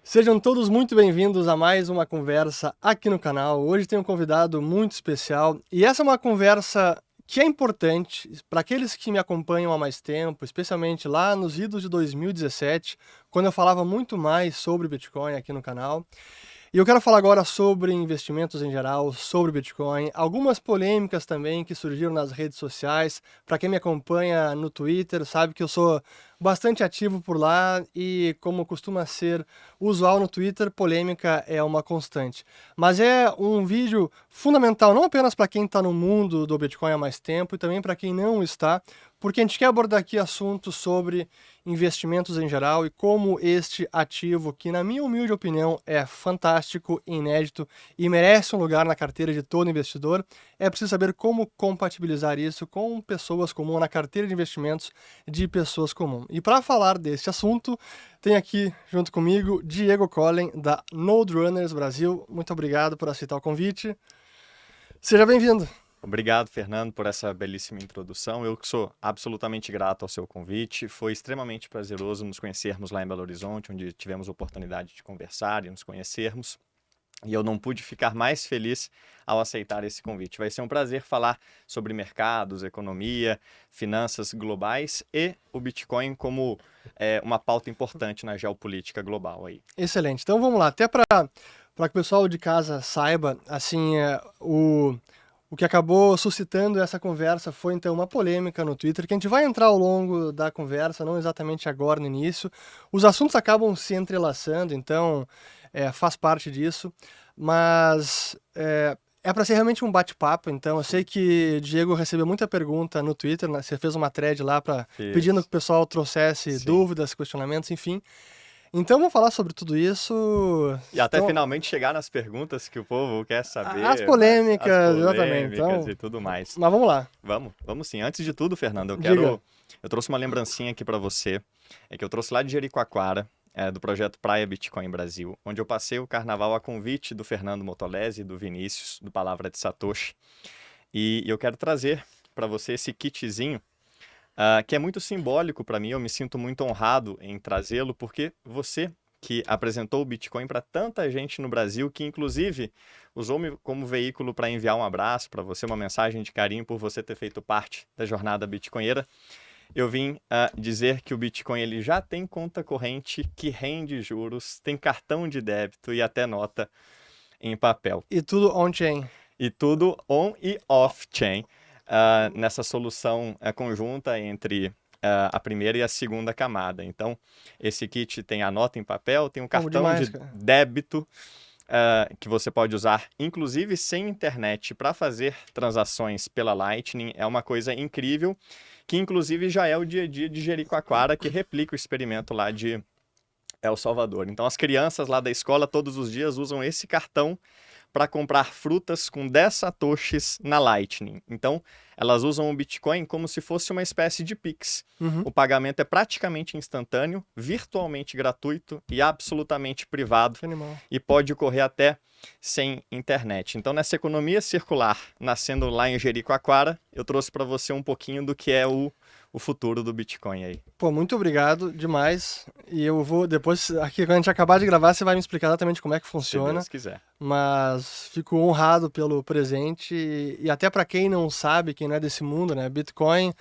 Sejam todos muito bem-vindos a mais uma conversa aqui no canal. Hoje tem um convidado muito especial e essa é uma conversa que é importante para aqueles que me acompanham há mais tempo, especialmente lá nos idos de 2017, quando eu falava muito mais sobre Bitcoin aqui no canal. E eu quero falar agora sobre investimentos em geral, sobre Bitcoin, algumas polêmicas também que surgiram nas redes sociais. Para quem me acompanha no Twitter, sabe que eu sou bastante ativo por lá e, como costuma ser usual no Twitter, polêmica é uma constante. Mas é um vídeo fundamental não apenas para quem está no mundo do Bitcoin há mais tempo e também para quem não está, porque a gente quer abordar aqui assuntos sobre investimentos em geral e como este ativo, que na minha humilde opinião é fantástico, inédito e merece um lugar na carteira de todo investidor, é preciso saber como compatibilizar isso com pessoas comuns, na carteira de investimentos de pessoas comuns. E para falar desse assunto, tem aqui junto comigo Diego Collen, da Node Runners Brasil. Muito obrigado por aceitar o convite. Seja bem-vindo. Obrigado, Fernando, por essa belíssima introdução. Eu que sou absolutamente grato ao seu convite. Foi extremamente prazeroso nos conhecermos lá em Belo Horizonte, onde tivemos a oportunidade de conversar e nos conhecermos. E eu não pude ficar mais feliz ao aceitar esse convite. Vai ser um prazer falar sobre mercados, economia, finanças globais e o Bitcoin como uma pauta importante na geopolítica global aí. Excelente. Então vamos lá. Até para que o pessoal de casa saiba, assim, o que acabou suscitando essa conversa foi, então, uma polêmica no Twitter, que a gente vai entrar ao longo da conversa, não exatamente agora no início. Os assuntos acabam se entrelaçando, então faz parte disso, mas é para ser realmente um bate-papo. Então eu sei que Diego recebeu muita pergunta no Twitter, né? Você fez uma thread lá pedindo que o pessoal trouxesse dúvidas, questionamentos, enfim. Então vamos falar sobre tudo isso. E até Então, finalmente chegar nas perguntas que o povo quer saber, as polêmicas, exatamente. Então, e tudo mais. mas vamos lá. Vamos sim. Antes de tudo, Fernando, Diga. eu trouxe uma lembrancinha aqui para você, que eu trouxe lá de Jericoacoara, do projeto Praia Bitcoin Brasil, onde eu passei o carnaval a convite do Fernando Motolese e do Vinícius, do Palavra de Satoshi. E eu quero trazer para você esse kitzinho, que é muito simbólico para mim. Eu me sinto muito honrado em trazê-lo, porque você que apresentou o Bitcoin para tanta gente no Brasil, que inclusive usou-me como veículo para enviar um abraço para você, uma mensagem de carinho por você ter feito parte da jornada bitcoinheira. Eu vim dizer que o Bitcoin ele já tem conta corrente que rende juros, tem cartão de débito e até nota em papel. E tudo on-chain. E tudo on e off-chain, nessa solução conjunta entre a primeira e a segunda camada. Então, esse kit tem a nota em papel, tem um cartão demais, de cara. débito que você pode usar, inclusive sem internet, para fazer transações pela Lightning. É uma coisa incrível, que inclusive já é o dia a dia de Jericoacoara, que replica o experimento lá de El Salvador. Então, as crianças lá da escola todos os dias usam esse cartão para comprar frutas com 10 satoshis na Lightning. Então, elas usam o Bitcoin como se fosse uma espécie de Pix. O pagamento é praticamente instantâneo, virtualmente gratuito e absolutamente privado. E pode ocorrer até sem internet. Então, nessa economia circular, nascendo lá em Jericoacoara, eu trouxe para você um pouquinho do que é o futuro do Bitcoin aí. Pô, muito obrigado demais. E eu vou, depois, aqui quando a gente acabar de gravar, você vai me explicar exatamente como é que funciona. Se Deus quiser. Mas fico honrado pelo presente. E até para quem não sabe, quem não é desse mundo, né? Bitcoin,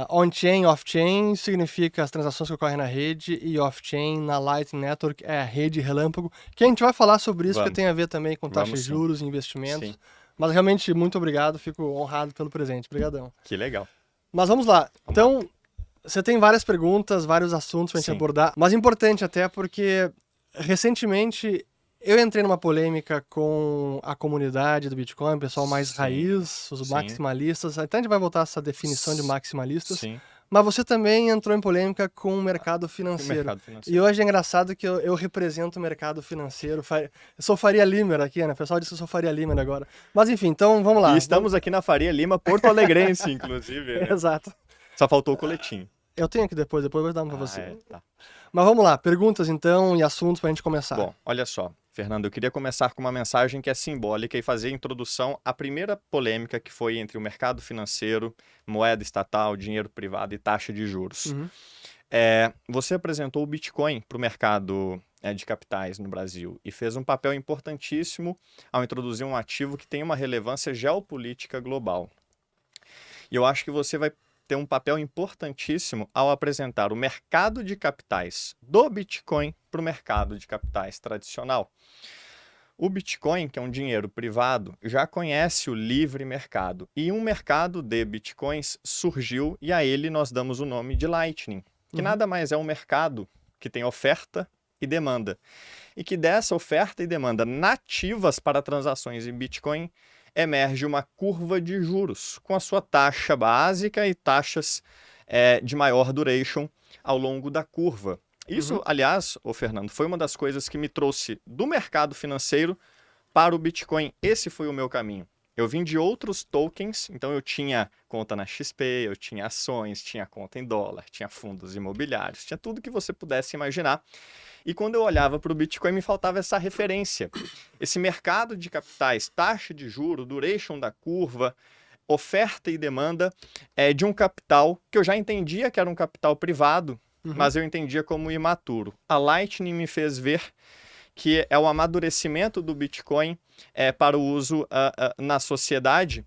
on-chain, off-chain, significa as transações que ocorrem na rede, e off-chain, na Lightning Network, é a rede relâmpago, que a gente vai falar sobre isso, que tem a ver também com taxas de juros e investimentos. Sim. Mas realmente, muito obrigado, fico honrado pelo presente. Obrigadão. Que legal. Mas vamos lá. Então, você tem várias perguntas, vários assuntos pra gente abordar, mas importante até porque recentemente eu entrei numa polêmica com a comunidade do Bitcoin, o pessoal mais raiz, os maximalistas. Até a gente vai voltar a essa definição de maximalistas. Mas você também entrou em polêmica com o mercado financeiro. E hoje é engraçado que eu represento o mercado financeiro. Eu sou Faria Limer aqui, né? O pessoal disse que eu sou Faria Limer agora. Mas enfim, então vamos lá. E estamos aqui na Faria Lima, Porto Alegrense, inclusive. Né? Exato. Só faltou o coletinho. Eu tenho aqui depois eu vou dar um pra você. Tá. Mas vamos lá, perguntas então e assuntos pra gente começar. Bom, olha só, Fernando, eu queria começar com uma mensagem que é simbólica e fazer a introdução à primeira polêmica que foi entre o mercado financeiro, moeda estatal, dinheiro privado e taxa de juros. Você apresentou o Bitcoin para o mercado de capitais no Brasil e fez um papel importantíssimo ao introduzir um ativo que tem uma relevância geopolítica global. E eu acho que você vai ter um papel importantíssimo ao apresentar o mercado de capitais do Bitcoin para o mercado de capitais tradicional. O Bitcoin, que é um dinheiro privado, já conhece o livre mercado e um mercado de Bitcoins surgiu e a ele nós damos o nome de Lightning, que nada mais é um mercado que tem oferta e demanda e que dessa oferta e demanda nativas para transações em Bitcoin emerge uma curva de juros com a sua taxa básica e taxas de maior duration ao longo da curva. Isso, aliás, Fernando, foi uma das coisas que me trouxe do mercado financeiro para o Bitcoin. Esse foi o meu caminho. Eu vim de outros tokens, então eu tinha conta na XP, eu tinha ações, tinha conta em dólar, tinha fundos imobiliários, tinha tudo que você pudesse imaginar. E quando eu olhava para o Bitcoin, me faltava essa referência. Esse mercado de capitais, taxa de juro, duration da curva, oferta e demanda de um capital que eu já entendia que era um capital privado, mas eu entendia como imaturo. A Lightning me fez ver que é o amadurecimento do Bitcoin para o uso na sociedade,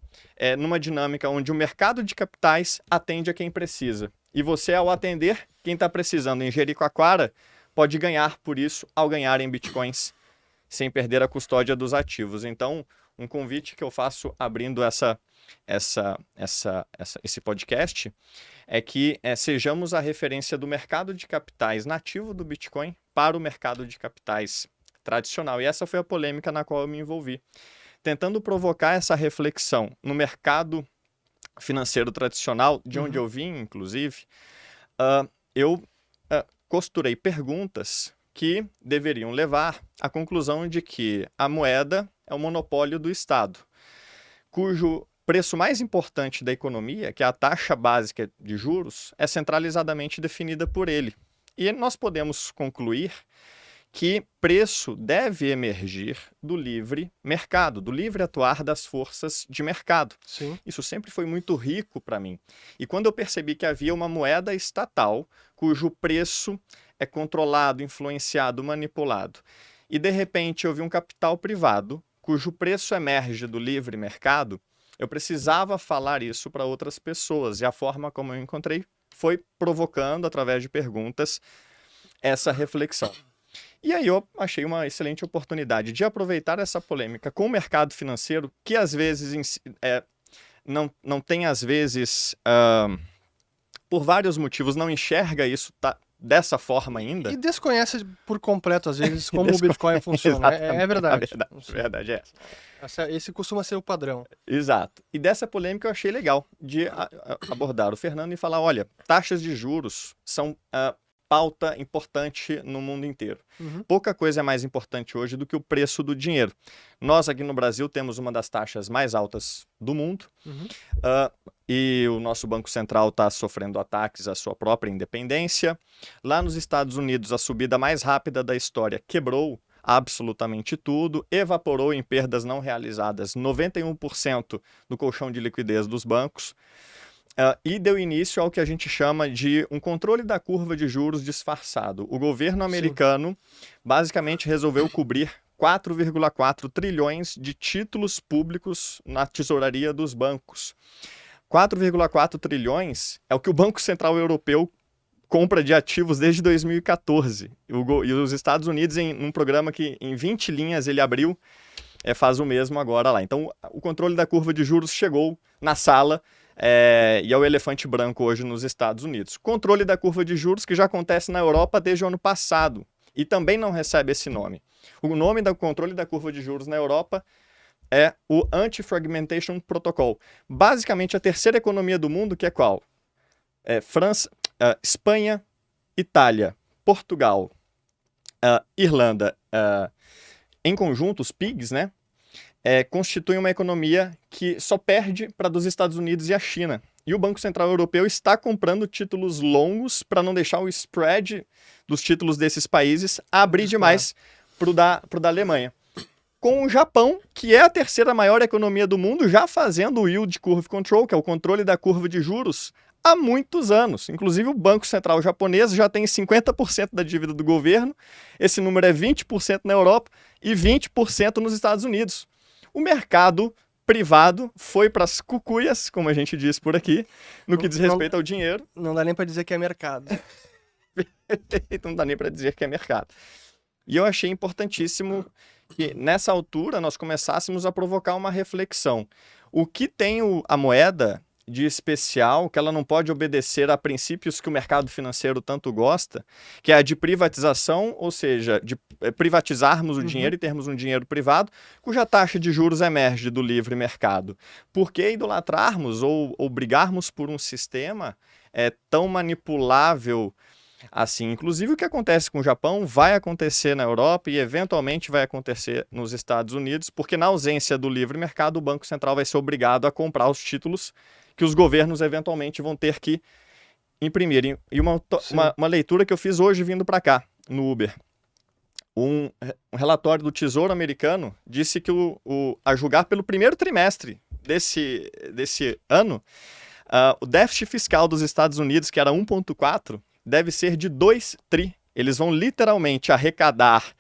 numa dinâmica onde o mercado de capitais atende a quem precisa. E você, ao atender quem está precisando em Jericoacoara, pode ganhar por isso ao ganhar em Bitcoins, sem perder a custódia dos ativos. Então, um convite que eu faço abrindo esse podcast é que sejamos a referência do mercado de capitais nativo do Bitcoin para o mercado de capitais tradicional. E essa foi a polêmica na qual eu me envolvi. Tentando provocar essa reflexão no mercado financeiro tradicional, de onde eu vim, inclusive, eu costurei perguntas que deveriam levar à conclusão de que a moeda é o monopólio do Estado, cujo preço mais importante da economia, que é a taxa básica de juros, é centralizadamente definida por ele. E nós podemos concluir que preço deve emergir do livre mercado, do livre atuar das forças de mercado. Sim. Isso sempre foi muito rico para mim. E quando eu percebi que havia uma moeda estatal cujo preço é controlado, influenciado, manipulado, e de repente eu vi um capital privado cujo preço emerge do livre mercado, eu precisava falar isso para outras pessoas. E a forma como eu encontrei foi provocando, através de perguntas, essa reflexão. E aí eu achei uma excelente oportunidade de aproveitar essa polêmica com o mercado financeiro, que às vezes não tem, às vezes, por vários motivos, não enxerga isso dessa forma ainda. E desconhece por completo, às vezes, como o Bitcoin funciona. É verdade. A verdade é essa. Esse costuma ser o padrão. Exato. E dessa polêmica eu achei legal de abordar o Fernando e falar, olha, taxas de juros são pauta importante no mundo inteiro. Pouca coisa é mais importante hoje do que o preço do dinheiro. Nós aqui no Brasil temos uma das taxas mais altas do mundo e o nosso Banco Central está sofrendo ataques à sua própria independência. Lá nos Estados Unidos, a subida mais rápida da história quebrou absolutamente tudo, evaporou em perdas não realizadas 91% do colchão de liquidez dos bancos. E deu início ao que a gente chama de um controle da curva de juros disfarçado. O governo americano basicamente resolveu cobrir 4,4 trilhões de títulos públicos na tesouraria dos bancos. 4,4 trilhões é o que o Banco Central Europeu compra de ativos desde 2014. E os Estados Unidos, em um programa que em 20 linhas ele abriu, faz o mesmo agora lá. Então, o controle da curva de juros chegou na sala e é o elefante branco hoje nos Estados Unidos. Controle da curva de juros que já acontece na Europa desde o ano passado e também não recebe esse nome. O nome do controle da curva de juros na Europa é o Anti-Fragmentation Protocol. Basicamente, a terceira economia do mundo, que é qual? França, Espanha, Itália, Portugal, Irlanda, em conjunto, os PIGs, né? Constituem uma economia que só perde para dos Estados Unidos e a China. E o Banco Central Europeu está comprando títulos longos para não deixar o spread dos títulos desses países abrir demais para o da Alemanha. Com o Japão, que é a terceira maior economia do mundo, já fazendo o Yield Curve Control, que é o controle da curva de juros, há muitos anos. Inclusive, o Banco Central japonês já tem 50% da dívida do governo, esse número é 20% na Europa e 20% nos Estados Unidos. O mercado privado foi para as cucuias, como a gente diz por aqui, no que diz respeito ao dinheiro. Não dá nem para dizer que é mercado. Não dá nem para dizer que é mercado. E eu achei importantíssimo que, nessa altura, nós começássemos a provocar uma reflexão. O que tem a moeda de especial, que ela não pode obedecer a princípios que o mercado financeiro tanto gosta, que é a de privatização, ou seja, de privatizarmos o dinheiro e termos um dinheiro privado, cuja taxa de juros emerge do livre mercado. Por que idolatrarmos ou brigarmos por um sistema tão manipulável assim? Inclusive, o que acontece com o Japão vai acontecer na Europa e eventualmente vai acontecer nos Estados Unidos, porque na ausência do livre mercado, o Banco Central vai ser obrigado a comprar os títulos que os governos eventualmente vão ter que imprimir. E uma leitura que eu fiz hoje vindo para cá, no Uber. Um relatório do Tesouro americano disse que, a julgar pelo primeiro trimestre desse ano, o déficit fiscal dos Estados Unidos, que era 1,4, deve ser de 2 tri. Eles vão literalmente arrecadar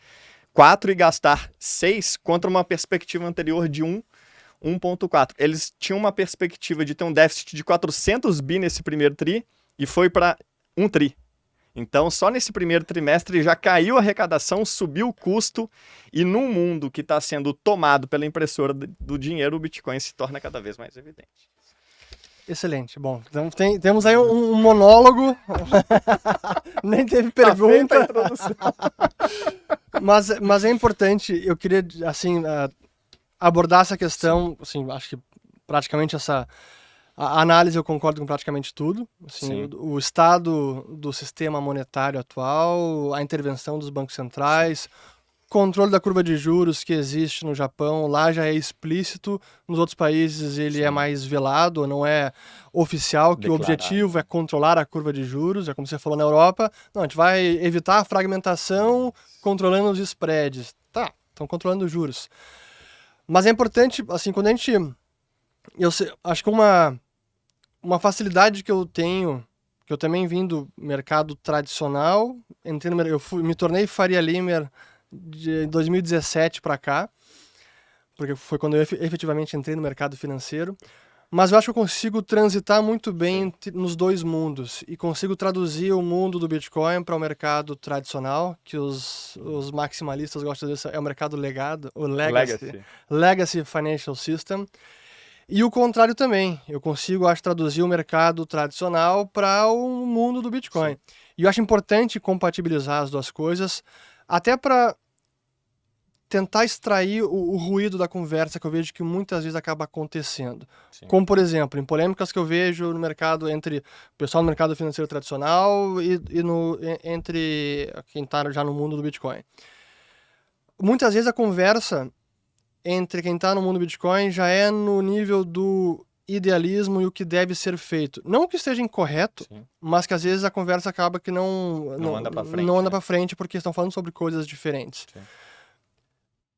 4 e gastar 6 contra uma perspectiva anterior de 1,4. Eles tinham uma perspectiva de ter um déficit de 400 bi nesse primeiro tri e foi para 1 tri. Então, só nesse primeiro trimestre já caiu a arrecadação, subiu o custo e num mundo que está sendo tomado pela impressora do dinheiro, o Bitcoin se torna cada vez mais evidente. Excelente. Bom, então temos aí um monólogo. Nem teve pergunta. Mas é importante, eu queria, assim, abordar essa questão, assim, acho que praticamente a análise eu concordo com praticamente tudo. Assim, o estado do sistema monetário atual, a intervenção dos bancos centrais, controle da curva de juros que existe no Japão, lá já é explícito, nos outros países ele é mais velado, não é oficial, que o objetivo é controlar a curva de juros, é como você falou na Europa, não, a gente vai evitar a fragmentação controlando os spreads. Tá, estão controlando os juros. Mas é importante, assim, quando a gente... acho que uma facilidade que eu tenho, que eu também vim do mercado tradicional, me tornei Faria Limer de 2017 para cá, porque foi quando eu efetivamente entrei no mercado financeiro, mas eu acho que eu consigo transitar muito bem nos dois mundos e consigo traduzir o mundo do Bitcoin para o mercado tradicional, que os maximalistas gostam de dizer, é o mercado legado, o Legacy Financial System. E o contrário também, eu consigo, acho, traduzir o mercado tradicional para o mundo do Bitcoin. Sim. E eu acho importante compatibilizar as duas coisas, até para tentar extrair o ruído da conversa que eu vejo que muitas vezes acaba acontecendo. Sim. Como, por exemplo, em polêmicas que eu vejo no mercado entre o pessoal do mercado financeiro tradicional e entre quem está já no mundo do Bitcoin. Muitas vezes a conversa entre quem está no mundo do Bitcoin já é no nível do idealismo e o que deve ser feito. Não que esteja incorreto, sim, mas que às vezes a conversa acaba que não anda para frente, não anda para frente porque estão falando sobre coisas diferentes. Sim.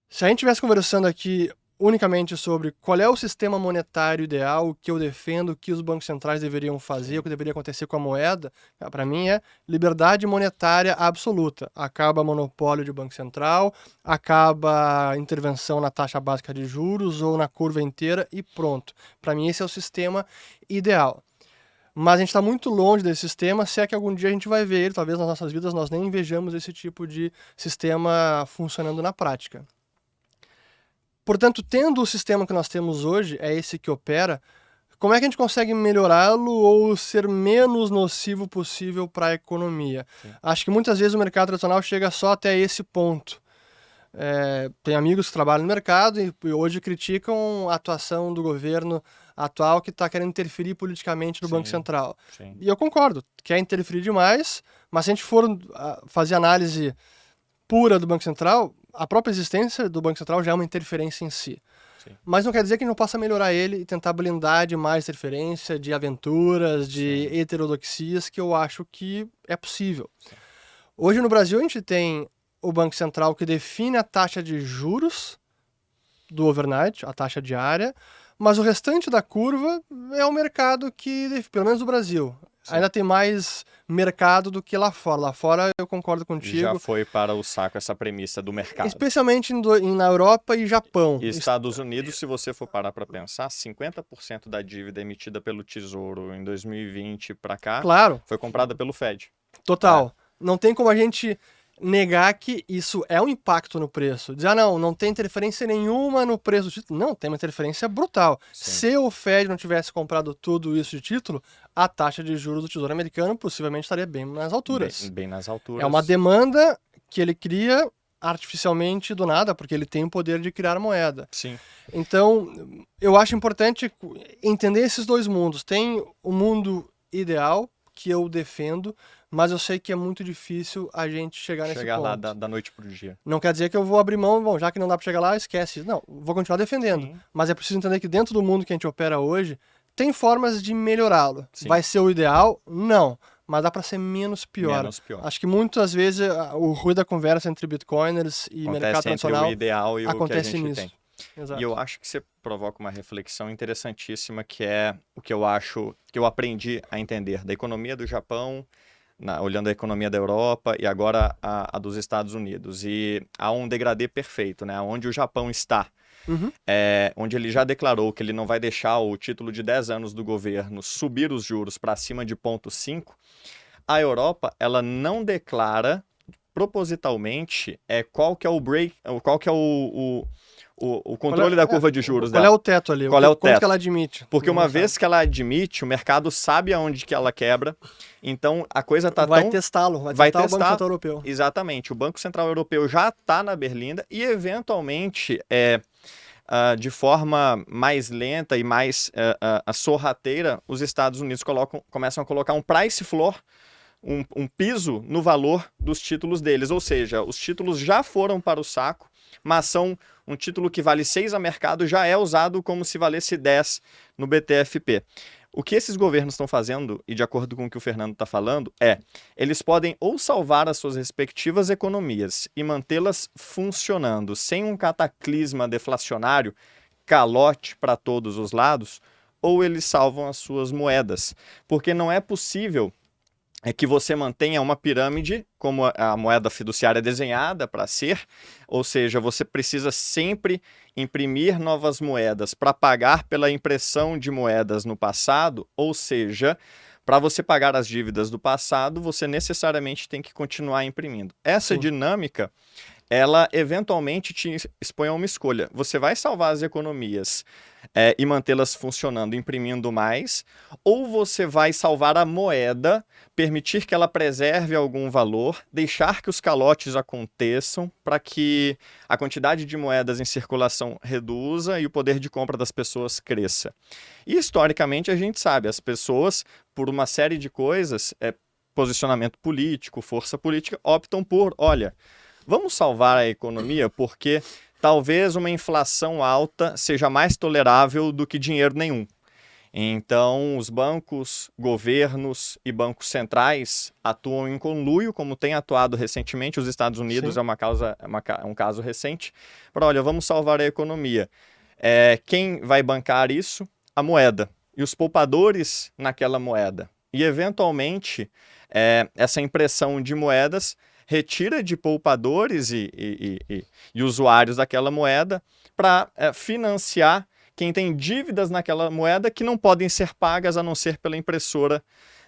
Se a gente estivesse conversando aqui unicamente sobre qual é o sistema monetário ideal, o que eu defendo, o que os bancos centrais deveriam fazer, o que deveria acontecer com a moeda, para mim é liberdade monetária absoluta. Acaba monopólio de banco central, acaba a intervenção na taxa básica de juros ou na curva inteira e pronto. Para mim esse é o sistema ideal. Mas a gente está muito longe desse sistema, se é que algum dia a gente vai ver ele, talvez nas nossas vidas nós nem vejamos esse tipo de sistema funcionando na prática. Portanto, tendo o sistema que nós temos hoje, é esse que opera, como é que a gente consegue melhorá-lo ou ser menos nocivo possível para a economia? Sim. Acho que muitas vezes o mercado tradicional chega só até esse ponto. Tem amigos que trabalham no mercado e hoje criticam a atuação do governo atual que está querendo interferir politicamente no Banco Central. Sim. E eu concordo, quer interferir demais, mas se a gente for fazer análise pura do Banco Central, a própria existência do Banco Central já é uma interferência em si. Sim. Mas não quer dizer que a gente não possa melhorar ele e tentar blindar de mais interferência, de aventuras, de heterodoxias, que eu acho que é possível. Sim. Hoje no Brasil a gente tem o Banco Central que define a taxa de juros do overnight, a taxa diária, Mas o restante da curva é o mercado que, pelo menos no Brasil, ainda tem mais mercado do que lá fora. Lá fora eu concordo contigo. Já foi para o saco essa premissa do mercado. Especialmente na Europa e Japão. E Estados Unidos, se você for parar para pensar, 50% da dívida emitida pelo Tesouro em 2020 para cá foi comprada pelo Fed. Total. Não tem como a gente negar que isso é um impacto no preço. Dizer, não tem interferência nenhuma no preço do título. Não, tem uma interferência brutal. Sim. Se o Fed não tivesse comprado tudo isso de título, a taxa de juros do Tesouro Americano possivelmente estaria bem nas alturas. Bem nas alturas. É uma demanda que ele cria artificialmente do nada, porque ele tem o poder de criar moeda. Sim. Então, eu acho importante entender esses dois mundos. Tem o mundo ideal, que eu defendo, mas eu sei que é muito difícil a gente chegar nesse ponto. Chegar lá da noite pro dia. Não quer dizer que eu vou abrir mão, bom, já que não dá para chegar lá, esquece. Não, vou continuar defendendo. Sim. Mas é preciso entender que dentro do mundo que a gente opera hoje, tem formas de melhorá-lo. Sim. Vai ser o ideal? Não. Mas dá para ser menos pior. Acho que muitas vezes o ruído da conversa entre bitcoiners e mercado tradicional o ideal e acontece o que a gente nisso. Tem. Exato. E eu acho que você provoca uma reflexão interessantíssima, que é o que eu acho, que eu aprendi a entender da economia do Japão, olhando a economia da Europa e agora a dos Estados Unidos. E há um degradê perfeito, né? Onde o Japão está, onde ele já declarou que ele não vai deixar o título de 10 anos do governo subir os juros para cima de 0,5, a Europa, ela não declara propositalmente qual que é o break, qual que é o controle da curva de juros dela. Qual é o teto ali? Qual é o teto? Quanto que ela admite? Porque uma vez que ela admite, o mercado sabe aonde que ela quebra. Então, a coisa está vai testá-lo, vai testar o Banco Central Europeu. Exatamente. O Banco Central Europeu já está na berlinda e, eventualmente, de forma mais lenta e mais sorrateira, os Estados Unidos começam a colocar um price floor, um piso no valor dos títulos deles. Ou seja, os títulos já foram para o saco, mas são um título que vale 6 a mercado, já é usado como se valesse 10 no BTFP. O que esses governos estão fazendo, e de acordo com o que o Fernando está falando, eles podem ou salvar as suas respectivas economias e mantê-las funcionando sem um cataclisma deflacionário, calote para todos os lados, ou eles salvam as suas moedas. Porque não é possível que você mantenha uma pirâmide, como a moeda fiduciária é desenhada para ser, ou seja, você precisa sempre imprimir novas moedas para pagar pela impressão de moedas no passado, ou seja, para você pagar as dívidas do passado, você necessariamente tem que continuar imprimindo. Essa dinâmica, ela eventualmente te expõe a uma escolha. Você vai salvar as economias e mantê-las funcionando, imprimindo mais, ou você vai salvar a moeda, permitir que ela preserve algum valor, deixar que os calotes aconteçam para que a quantidade de moedas em circulação reduza e o poder de compra das pessoas cresça. E historicamente a gente sabe, as pessoas, por uma série de coisas, posicionamento político, força política, optam por, olha, vamos salvar a economia porque talvez uma inflação alta seja mais tolerável do que dinheiro nenhum. Então, os bancos, governos e bancos centrais atuam em conluio, como tem atuado recentemente. Os Estados Unidos é um caso recente. Para, olha, vamos salvar a economia. Quem vai bancar isso? A moeda. E os poupadores naquela moeda. E, eventualmente, essa impressão de moedas retira de poupadores e usuários daquela moeda para financiar quem tem dívidas naquela moeda que não podem ser pagas a não ser pela impressora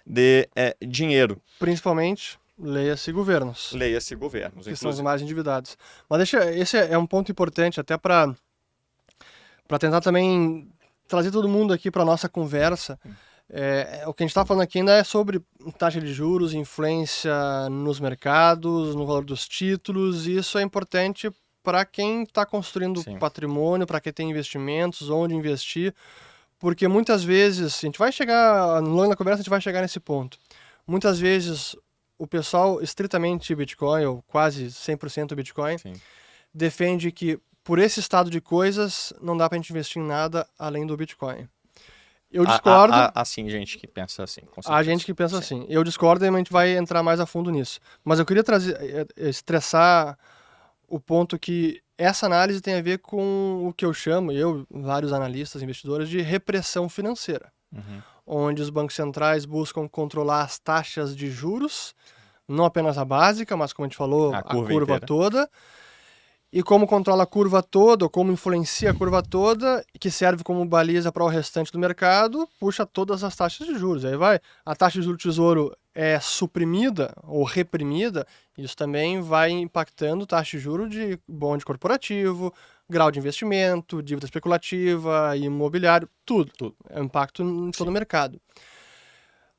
de dinheiro. Principalmente, leia-se governos. Leia-se governos. Que são os mais endividados. Mas esse é um ponto importante até para tentar também trazer todo mundo aqui para a nossa conversa. O que a gente está falando aqui ainda é sobre taxa de juros, influência nos mercados, no valor dos títulos, e isso é importante para quem está construindo patrimônio, para quem tem investimentos, onde investir, porque muitas vezes, a gente vai chegar, no longo da conversa a gente vai chegar nesse ponto, muitas vezes o pessoal estritamente Bitcoin, ou quase 100% Bitcoin, defende que por esse estado de coisas não dá para a gente investir em nada além do Bitcoin. Eu discordo. Assim, gente que pensa assim. Há gente que pensa assim. Eu discordo e a gente vai entrar mais a fundo nisso. Mas eu queria estressar o ponto que essa análise tem a ver com o que eu chamo, vários analistas, investidores, de repressão financeira, onde os bancos centrais buscam controlar as taxas de juros, não apenas a básica, mas como a gente falou, A a curva curva inteira. toda. E como controla a curva toda, ou como influencia a curva toda, que serve como baliza para o restante do mercado, puxa todas as taxas de juros. Aí vai, a taxa de juros do Tesouro é suprimida ou reprimida, isso também vai impactando taxa de juros de bonde corporativo, grau de investimento, dívida especulativa, imobiliário, tudo. É um impacto em todo o mercado.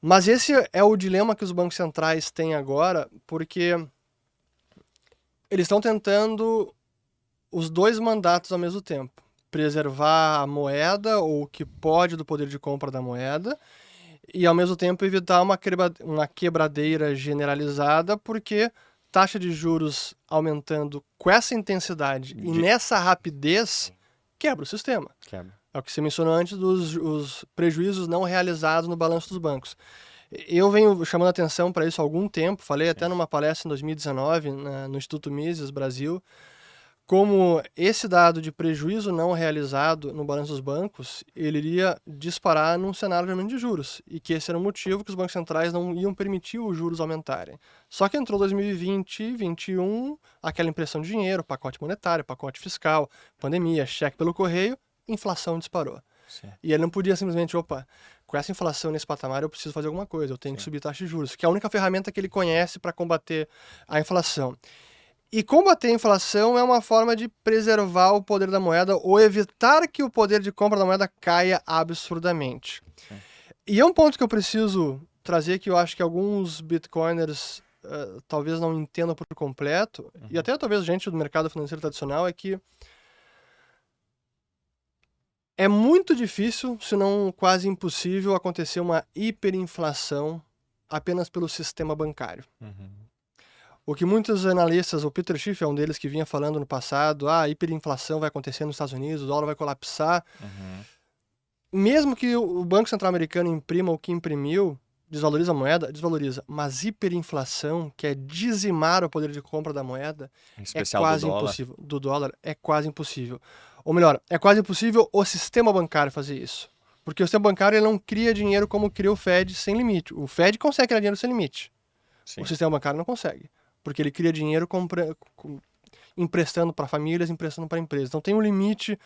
Mas esse é o dilema que os bancos centrais têm agora, porque eles estão tentando os dois mandatos ao mesmo tempo. Preservar a moeda, ou o que pode do poder de compra da moeda, e ao mesmo tempo evitar uma quebradeira generalizada, porque taxa de juros aumentando com essa intensidade e nessa rapidez, quebra o sistema. É o que você mencionou antes dos os prejuízos não realizados no balanço dos bancos. Eu venho chamando atenção para isso há algum tempo, falei até numa palestra em 2019 no Instituto Mises Brasil, como esse dado de prejuízo não realizado no balanço dos bancos, ele iria disparar num cenário de aumento de juros, e que esse era o motivo que os bancos centrais não iam permitir os juros aumentarem. Só que entrou 2020, 2021, aquela impressão de dinheiro, pacote monetário, pacote fiscal, pandemia, cheque pelo correio, inflação disparou. Sim. E ele não podia simplesmente, opa, com essa inflação nesse patamar eu preciso fazer alguma coisa, eu tenho que subir taxa de juros, que é a única ferramenta que ele conhece para combater a inflação. E combater a inflação é uma forma de preservar o poder da moeda ou evitar que o poder de compra da moeda caia absurdamente. Sim. E é um ponto que eu preciso trazer, que eu acho que alguns bitcoiners talvez não entendam por completo, e até talvez gente do mercado financeiro tradicional, é que é muito difícil, se não quase impossível, acontecer uma hiperinflação apenas pelo sistema bancário. O que muitos analistas, o Peter Schiff é um deles que vinha falando no passado, a hiperinflação vai acontecer nos Estados Unidos, o dólar vai colapsar. Mesmo que o Banco Central americano imprima o que imprimiu, desvaloriza a moeda, desvaloriza. Mas hiperinflação, que é dizimar o poder de compra da moeda, é quase impossível. Do dólar, é quase impossível. Ou melhor, é quase impossível o sistema bancário fazer isso. Porque o sistema bancário ele não cria dinheiro como cria o Fed sem limite. O Fed consegue criar dinheiro sem limite. Sim. O sistema bancário não consegue. Porque ele cria dinheiro emprestando para famílias, emprestando para empresas. Então tem um limite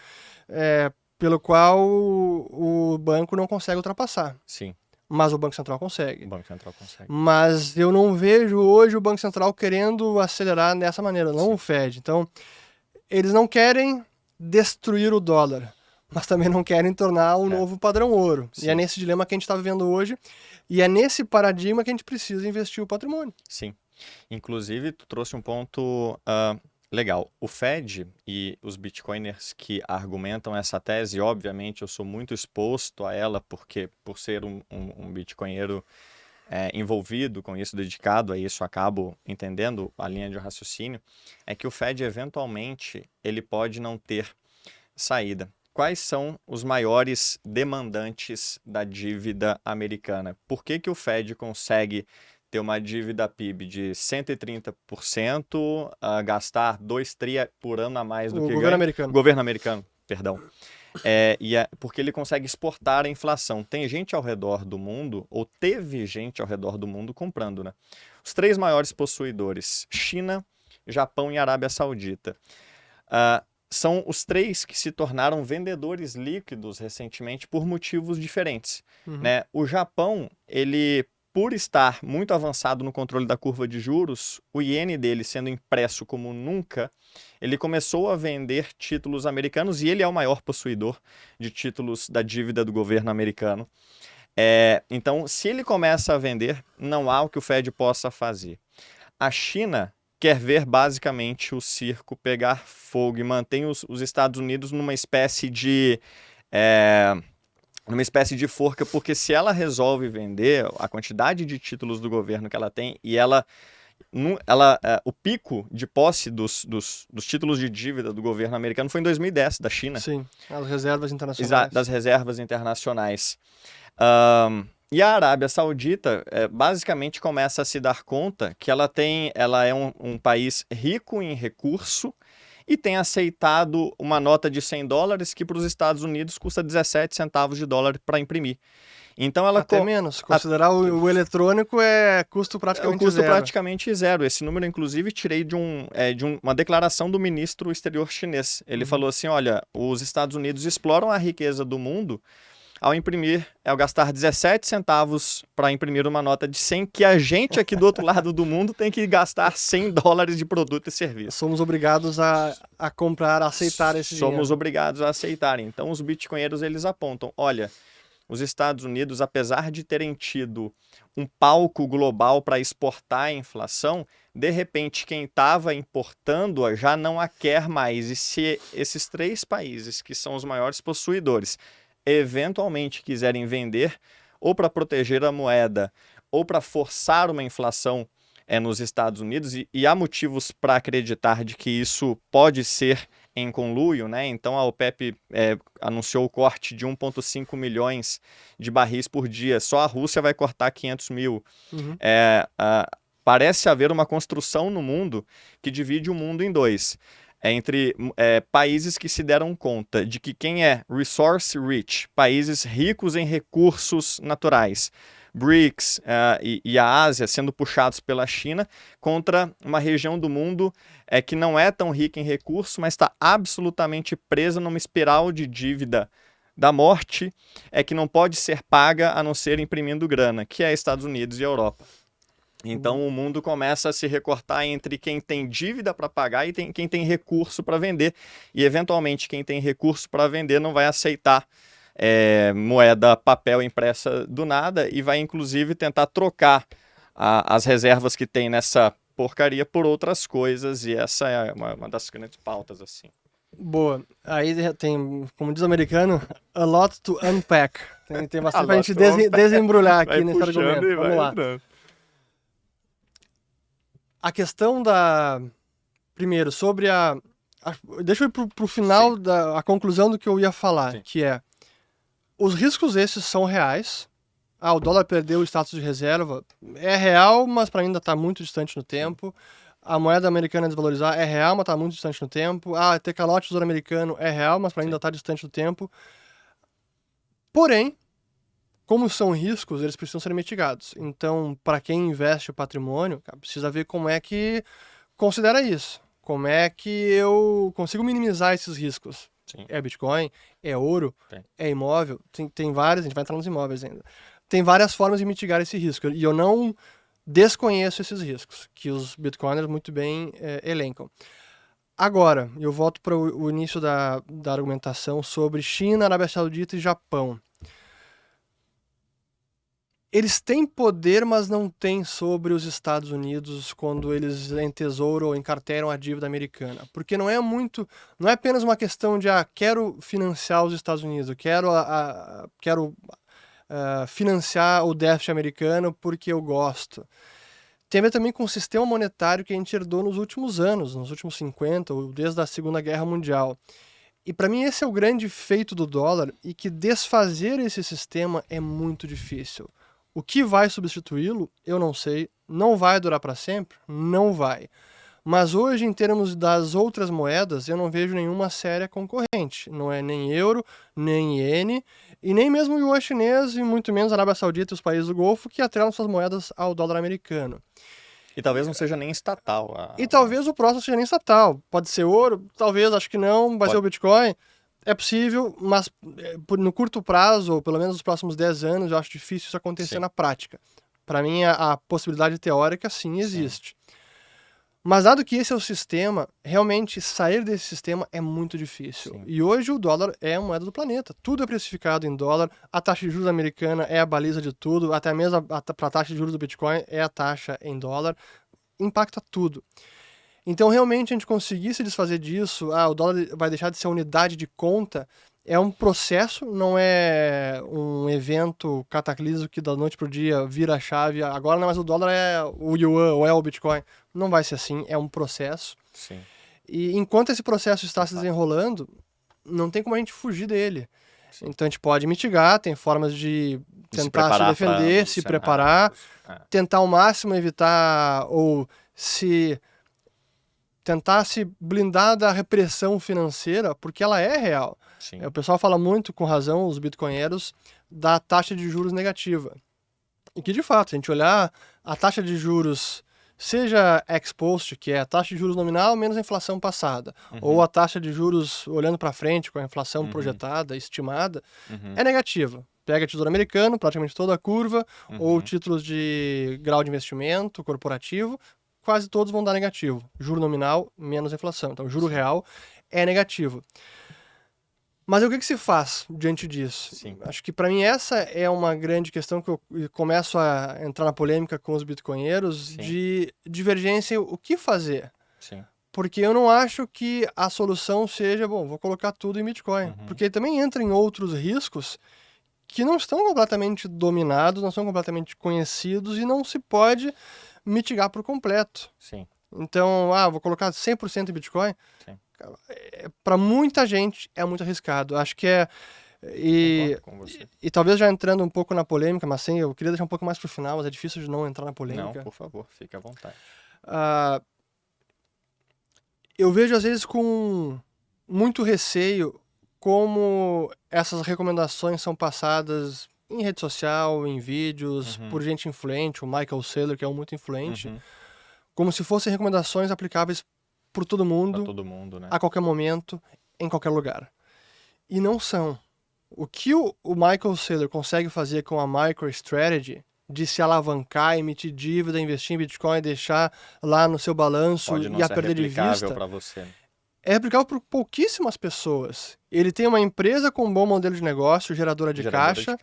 pelo qual o banco não consegue ultrapassar. Sim. Mas o Banco Central consegue. O Banco Central consegue. Mas eu não vejo hoje o Banco Central querendo acelerar dessa maneira, não o Fed. Então, eles não querem destruir o dólar, mas também não querem tornar um novo padrão ouro. Sim. E é nesse dilema que a gente está vivendo hoje, e é nesse paradigma que a gente precisa investir o patrimônio. Sim. Inclusive, tu trouxe um ponto legal. O Fed e os bitcoiners que argumentam essa tese, obviamente eu sou muito exposto a ela, porque por ser um bitcoinheiro envolvido com isso, dedicado a isso, acabo entendendo a linha de raciocínio, é que o Fed, eventualmente, ele pode não ter saída. Quais são os maiores demandantes da dívida americana? Por que que o Fed consegue ter uma dívida PIB de 130%, gastar 2 tri por ano a mais do que governo americano. Governo americano, perdão. Porque ele consegue exportar a inflação. Tem gente ao redor do mundo, ou teve gente ao redor do mundo comprando, né? Os 3 maiores possuidores, China, Japão e Arábia Saudita. São os 3 que se tornaram vendedores líquidos recentemente por motivos diferentes. Né? O Japão, ele, por estar muito avançado no controle da curva de juros, o iene dele sendo impresso como nunca, ele começou a vender títulos americanos, e ele é o maior possuidor de títulos da dívida do governo americano. Então, se ele começa a vender, não há o que o Fed possa fazer. A China quer ver basicamente o circo pegar fogo e mantém os Estados Unidos numa espécie de forca, porque se ela resolve vender a quantidade de títulos do governo que ela tem, e o pico de posse dos títulos de dívida do governo americano foi em 2010, da China. Sim, as reservas internacionais. Exato, das reservas internacionais. E a Arábia Saudita basicamente começa a se dar conta que ela é um país rico em recurso e tem aceitado uma nota de $100 que para os Estados Unidos custa 17 centavos de dólar para imprimir. Então ela Até menos. Considerar o eletrônico é custo praticamente custo zero. praticamente zero. Esse número, inclusive, tirei de uma declaração do ministro exterior chinês. Ele falou assim, olha, os Estados Unidos exploram a riqueza do mundo ao gastar 17 centavos para imprimir uma nota de 100, que a gente aqui do outro lado do mundo tem que gastar $100 de produto e serviço. Somos obrigados a comprar, a aceitar esse dinheiro. Somos obrigados a aceitar. Então, os bitcoinheiros, eles apontam, olha, os Estados Unidos, apesar de terem tido um palco global para exportar a inflação, de repente quem estava importando-a já não a quer mais. E se esses 3 países, que são os maiores possuidores, eventualmente quiserem vender, ou para proteger a moeda, ou para forçar uma inflação nos Estados Unidos, e há motivos para acreditar de que isso pode ser em conluio, né? Então a OPEP anunciou o corte de 1,5 milhões de barris por dia. Só a Rússia vai cortar 500 mil. Parece haver uma construção no mundo que divide o mundo em 2. Entre países que se deram conta de que quem é resource rich, países ricos em recursos naturais, BRICS e a Ásia sendo puxados pela China, contra uma região do mundo que não é tão rica em recursos, mas está absolutamente presa numa espiral de dívida da morte, que não pode ser paga a não ser imprimindo grana, que é Estados Unidos e Europa. Então o mundo começa a se recortar entre quem tem dívida para pagar e quem tem recurso para vender. E eventualmente quem tem recurso para vender não vai aceitar moeda papel impressa do nada e vai inclusive tentar trocar as reservas que tem nessa porcaria por outras coisas. E essa é uma das grandes pautas, assim. Boa. Aí tem, como diz o americano, a lot to unpack. Tem bastante pra gente desembrulhar aqui nesse argumento. Vamos lá. Entrando. A questão primeiro, sobre deixa eu ir pro final a conclusão do que eu ia falar, Sim. que é, os riscos esses são reais. O dólar perdeu o status de reserva, é real, mas para ainda está muito distante no tempo. A moeda americana desvalorizar é real, mas está muito distante no tempo. Ter calote do tesouro americano é real, mas para ainda está distante no tempo. Porém, como são riscos, eles precisam ser mitigados. Então, para quem investe o patrimônio, precisa ver como é que considera isso. Como é que eu consigo minimizar esses riscos. Sim. É Bitcoin, é ouro, é imóvel. Tem várias, a gente vai entrar nos imóveis ainda. Tem várias formas de mitigar esse risco. E eu não desconheço esses riscos, que os Bitcoiners muito bem elencam. Agora, eu volto para o início da argumentação sobre China, Arábia Saudita e Japão. Eles têm poder, mas não têm sobre os Estados Unidos quando eles entesouram ou encarteiram a dívida americana. Porque não é apenas uma questão de quero financiar os Estados Unidos, quero financiar o déficit americano porque eu gosto. Tem a ver também com o sistema monetário que a gente herdou nos últimos anos, nos últimos 50, ou desde a Segunda Guerra Mundial. E para mim esse é o grande feito do dólar, e que desfazer esse sistema é muito difícil. O que vai substituí-lo, eu não sei. Não vai durar para sempre? Não vai. Mas hoje, em termos das outras moedas, eu não vejo nenhuma séria concorrente. Não é nem euro, nem iene, e nem mesmo o yuan chinês, e muito menos a Arábia Saudita e os países do Golfo, que atrelam suas moedas ao dólar americano. E talvez não seja nem estatal. E talvez o próximo seja nem estatal. Pode ser ouro, talvez, acho que não. Vai ser o Bitcoin. É possível, mas no curto prazo, ou pelo menos nos próximos 10 anos, eu acho difícil isso acontecer Sim. na prática. Para mim, a possibilidade teórica, sim, existe. Sim. Mas dado que esse é o sistema, realmente sair desse sistema é muito difícil. Sim. E hoje o dólar é a moeda do planeta. Tudo é precificado em dólar, a taxa de juros americana é a baliza de tudo, até mesmo para a taxa de juros do Bitcoin é a taxa em dólar. Impacta tudo. Então, realmente, a gente conseguir se desfazer disso, o dólar vai deixar de ser unidade de conta, é um processo, não é um evento cataclismo que da noite para o dia vira a chave, agora não, mas o dólar é o yuan ou é o Bitcoin. Não vai ser assim, é um processo. Sim. E enquanto esse processo está se desenrolando, não tem como a gente fugir dele. Sim. Então, a gente pode mitigar, tem formas de tentar se defender, se preparar, tentar ao máximo evitar ou se tentar se blindar da repressão financeira, porque ela é real. Sim. O pessoal fala muito, com razão, os bitcoinheiros, da taxa de juros negativa. E que, de fato, se a gente olhar a taxa de juros, seja ex-post, que é a taxa de juros nominal menos a inflação passada, ou a taxa de juros olhando para frente com a inflação projetada, estimada, é negativa. Pega tesouro americano, praticamente toda a curva, ou títulos de grau de investimento corporativo, quase todos vão dar negativo. Juro nominal menos inflação. Então, juro real é negativo. Mas o que se faz diante disso? Sim. Acho que para mim essa é uma grande questão que eu começo a entrar na polêmica com os bitcoinheiros, de divergência, o que fazer? Sim. Porque eu não acho que a solução seja, bom, vou colocar tudo em Bitcoin. Porque também entra em outros riscos que não estão completamente dominados, não são completamente conhecidos e não se pode mitigar por completo. Sim. Então, vou colocar 100% em Bitcoin. Sim. Para muita gente é muito arriscado. Acho que Concordo com você. E talvez já entrando um pouco na polêmica, mas sim, eu queria deixar um pouco mais pro final, mas é difícil de não entrar na polêmica. Não, por favor, fique à vontade. Eu vejo às vezes com muito receio como essas recomendações são passadas em rede social, em vídeos, por gente influente, o Michael Saylor, que é um muito influente, como se fossem recomendações aplicáveis por todo mundo, Pra todo mundo, né? a qualquer momento, em qualquer lugar. E não são. O que o Michael Saylor consegue fazer com a MicroStrategy, de se alavancar, emitir dívida, investir em Bitcoin, deixar lá no seu balanço Pode não e a ser perder de replicável vista, para você. é replicável por pouquíssimas pessoas. Ele tem uma empresa com um bom modelo de negócio, geradora de caixa.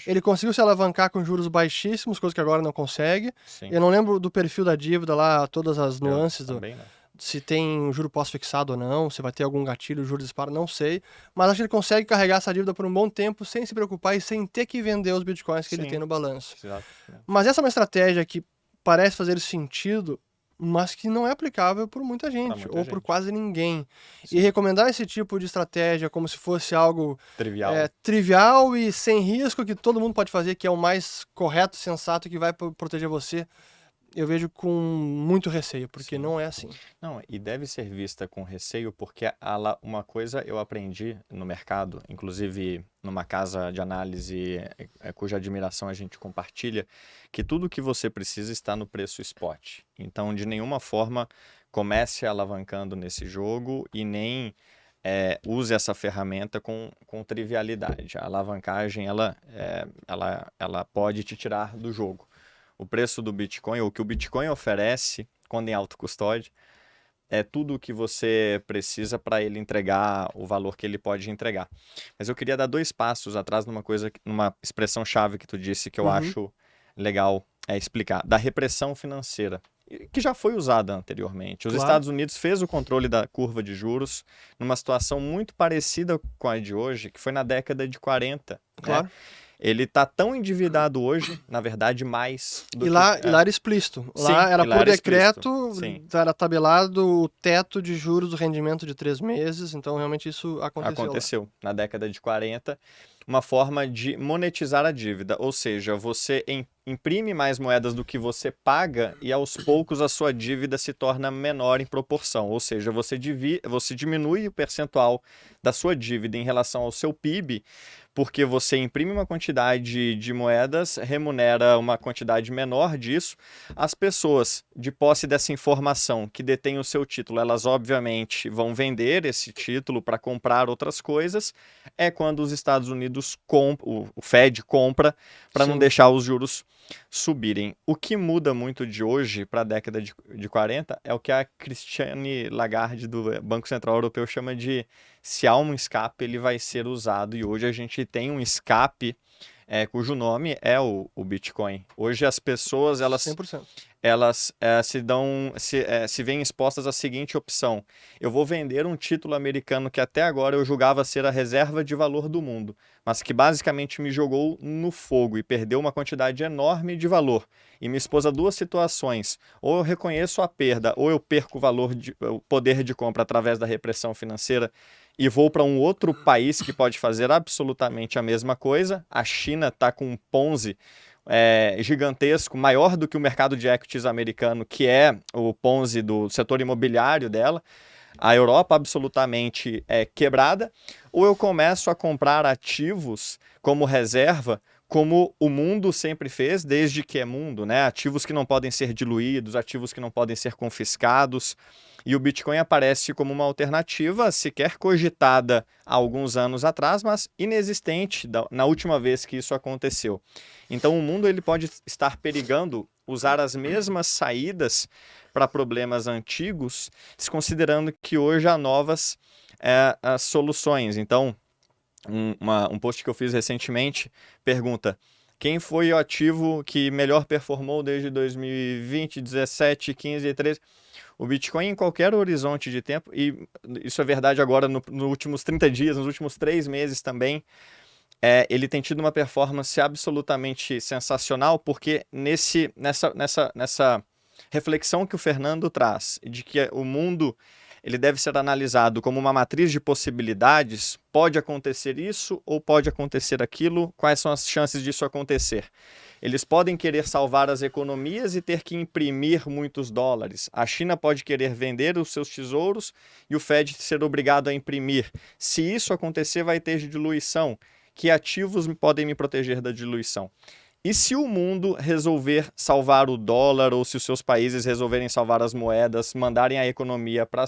Ele conseguiu se alavancar com juros baixíssimos, coisa que agora não consegue. Sim. Eu não lembro do perfil da dívida lá, todas as nuances Também não. se tem um juro pós-fixado ou não, se vai ter algum gatilho, juro disparo, não sei. Mas acho que ele consegue carregar essa dívida por um bom tempo sem se preocupar e sem ter que vender os bitcoins que ele tem no balanço. Exato. Mas essa é uma estratégia que parece fazer sentido, mas que não é aplicável por muita gente, ou por quase ninguém. Sim. E recomendar esse tipo de estratégia como se fosse algo trivial e sem risco, que todo mundo pode fazer, que é o mais correto, sensato, que vai proteger você, eu vejo com muito receio, porque não é assim. Não, e deve ser vista com receio, porque uma coisa eu aprendi no mercado, inclusive numa casa de análise cuja admiração a gente compartilha, que tudo que você precisa está no preço spot. Então, de nenhuma forma, comece alavancando nesse jogo e nem use essa ferramenta com trivialidade. A alavancagem, ela pode te tirar do jogo. O preço do Bitcoin, ou o que o Bitcoin oferece, quando em autocustódia, é tudo o que você precisa para ele entregar o valor que ele pode entregar. Mas eu queria dar 2 passos atrás numa expressão-chave que tu disse que eu acho legal explicar, da repressão financeira, que já foi usada anteriormente. Os Estados Unidos fez o controle da curva de juros numa situação muito parecida com a de hoje, que foi na década de 40. Claro. Né? Ele está tão endividado hoje, na verdade, mais do que... Lá era explícito. Lá era por decreto, era tabelado o teto de juros do rendimento de 3 meses, então realmente isso aconteceu. Na década de 40, uma forma de monetizar a dívida, ou seja, você imprime mais moedas do que você paga e aos poucos a sua dívida se torna menor em proporção, ou seja, você diminui o percentual da sua dívida em relação ao seu PIB, porque você imprime uma quantidade de moedas, remunera uma quantidade menor disso. As pessoas de posse dessa informação que detêm o seu título, elas obviamente vão vender esse título para comprar outras coisas. É quando os Estados Unidos o Fed compra para não deixar os juros subirem. O que muda muito de hoje para a década de 40 é o que a Christine Lagarde do Banco Central Europeu chama de se há um escape, ele vai ser usado. E hoje a gente tem um escape cujo nome é o Bitcoin. Hoje as pessoas, elas 100%. Elas se veem expostas à seguinte opção: eu vou vender um título americano que até agora eu julgava ser a reserva de valor do mundo, mas que basicamente me jogou no fogo e perdeu uma quantidade enorme de valor. E me expôs a 2 situações: ou eu reconheço a perda, ou eu perco o poder de compra através da repressão financeira e vou para um outro país que pode fazer absolutamente a mesma coisa. A China está com um Ponzi, gigantesco, maior do que o mercado de equities americano, que é o Ponzi do setor imobiliário dela, a Europa absolutamente quebrada, ou eu começo a comprar ativos como reserva, como o mundo sempre fez, desde que é mundo, né? Ativos que não podem ser diluídos, ativos que não podem ser confiscados. E o Bitcoin aparece como uma alternativa sequer cogitada há alguns anos atrás, mas inexistente na última vez que isso aconteceu. Então o mundo ele pode estar perigando usar as mesmas saídas para problemas antigos, desconsiderando que hoje há novas as soluções. Então, um post que eu fiz recentemente pergunta: quem foi o ativo que melhor performou desde 2020, 17, 15 e 13? O Bitcoin em qualquer horizonte de tempo, e isso é verdade agora nos últimos 30 dias, nos últimos 3 meses também, ele tem tido uma performance absolutamente sensacional, porque nessa reflexão que o Fernando traz, de que o mundo ele deve ser analisado como uma matriz de possibilidades, pode acontecer isso ou pode acontecer aquilo, quais são as chances disso acontecer? Eles podem querer salvar as economias e ter que imprimir muitos dólares. A China pode querer vender os seus tesouros e o Fed ser obrigado a imprimir. Se isso acontecer, vai ter diluição. Que ativos podem me proteger da diluição? E se o mundo resolver salvar o dólar, ou se os seus países resolverem salvar as moedas, mandarem a economia para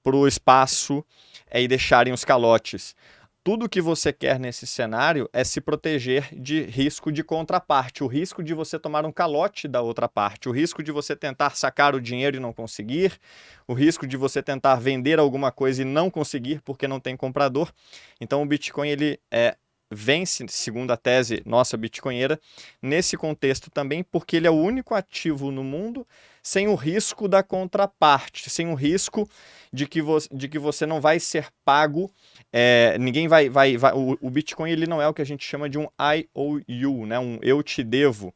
o espaço e deixarem os calotes? Tudo que você quer nesse cenário é se proteger de risco de contraparte, o risco de você tomar um calote da outra parte, o risco de você tentar sacar o dinheiro e não conseguir, o risco de você tentar vender alguma coisa e não conseguir porque não tem comprador. Então o Bitcoin ele vence, segundo a tese nossa bitcoinheira, nesse contexto também, porque ele é o único ativo no mundo sem o risco da contraparte, sem o risco de que você não vai ser pago, ninguém vai o Bitcoin ele não é o que a gente chama de um IOU, né? Um eu te devo,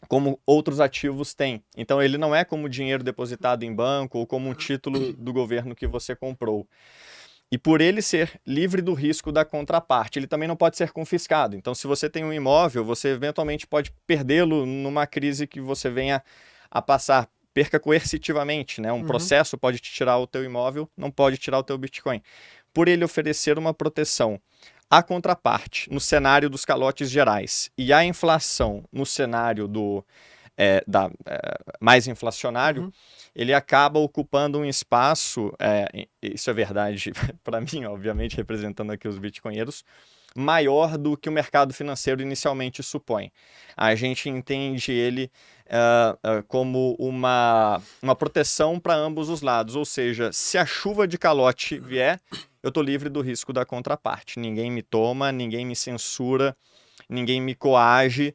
como outros ativos têm. Então ele não é como dinheiro depositado em banco ou como um título do governo que você comprou. E por ele ser livre do risco da contraparte, ele também não pode ser confiscado. Então, se você tem um imóvel, você eventualmente pode perdê-lo numa crise que você venha a passar. Perca coercitivamente, né? Um processo pode te tirar o teu imóvel, não pode tirar o teu Bitcoin. Por ele oferecer uma proteção à contraparte no cenário dos calotes gerais e à inflação no cenário mais inflacionário, ele acaba ocupando um espaço, isso é verdade para mim, obviamente, representando aqui os bitcoinheiros, maior do que o mercado financeiro inicialmente supõe. A gente entende ele como uma proteção para ambos os lados, ou seja, se a chuva de calote vier, eu estou livre do risco da contraparte. Ninguém me toma, ninguém me censura, ninguém me coage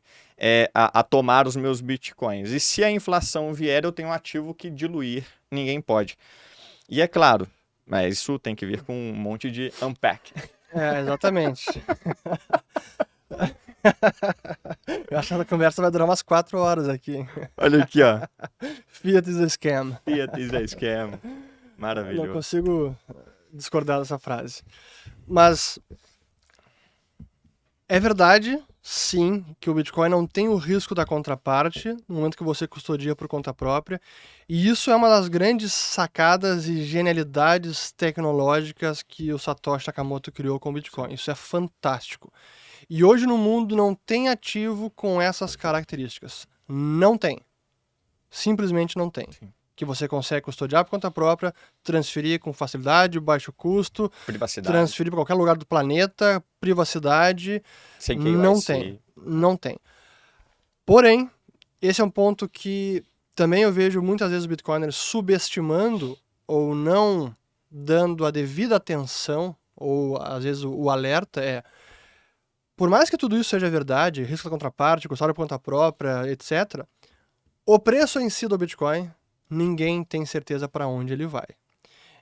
a tomar os meus bitcoins. E se a inflação vier, eu tenho um ativo que diluir, ninguém pode. E é claro, mas isso tem que vir com um monte de unpack. Exatamente. Eu acho que a conversa vai durar umas 4 horas aqui. Olha aqui, ó. Fiat is a scam. Fiat is a scam. Maravilhoso. Não consigo discordar dessa frase. Mas é verdade, sim, que o Bitcoin não tem o risco da contraparte no momento que você custodia por conta própria. E isso é uma das grandes sacadas e genialidades tecnológicas que o Satoshi Nakamoto criou com o Bitcoin. Isso é fantástico. E hoje no mundo não tem ativo com essas características. Não tem. Simplesmente não tem. Sim. Que você consegue custodiar por conta própria, transferir com facilidade, baixo custo, privacidade, transferir para qualquer lugar do planeta, privacidade. Sem KYC. Não tem. Porém, esse é um ponto que também eu vejo muitas vezes o Bitcoiner subestimando ou não dando a devida atenção, ou às vezes o alerta por mais que tudo isso seja verdade, risco da contraparte, custódia por conta própria, etc., o preço em si do Bitcoin, ninguém tem certeza para onde ele vai.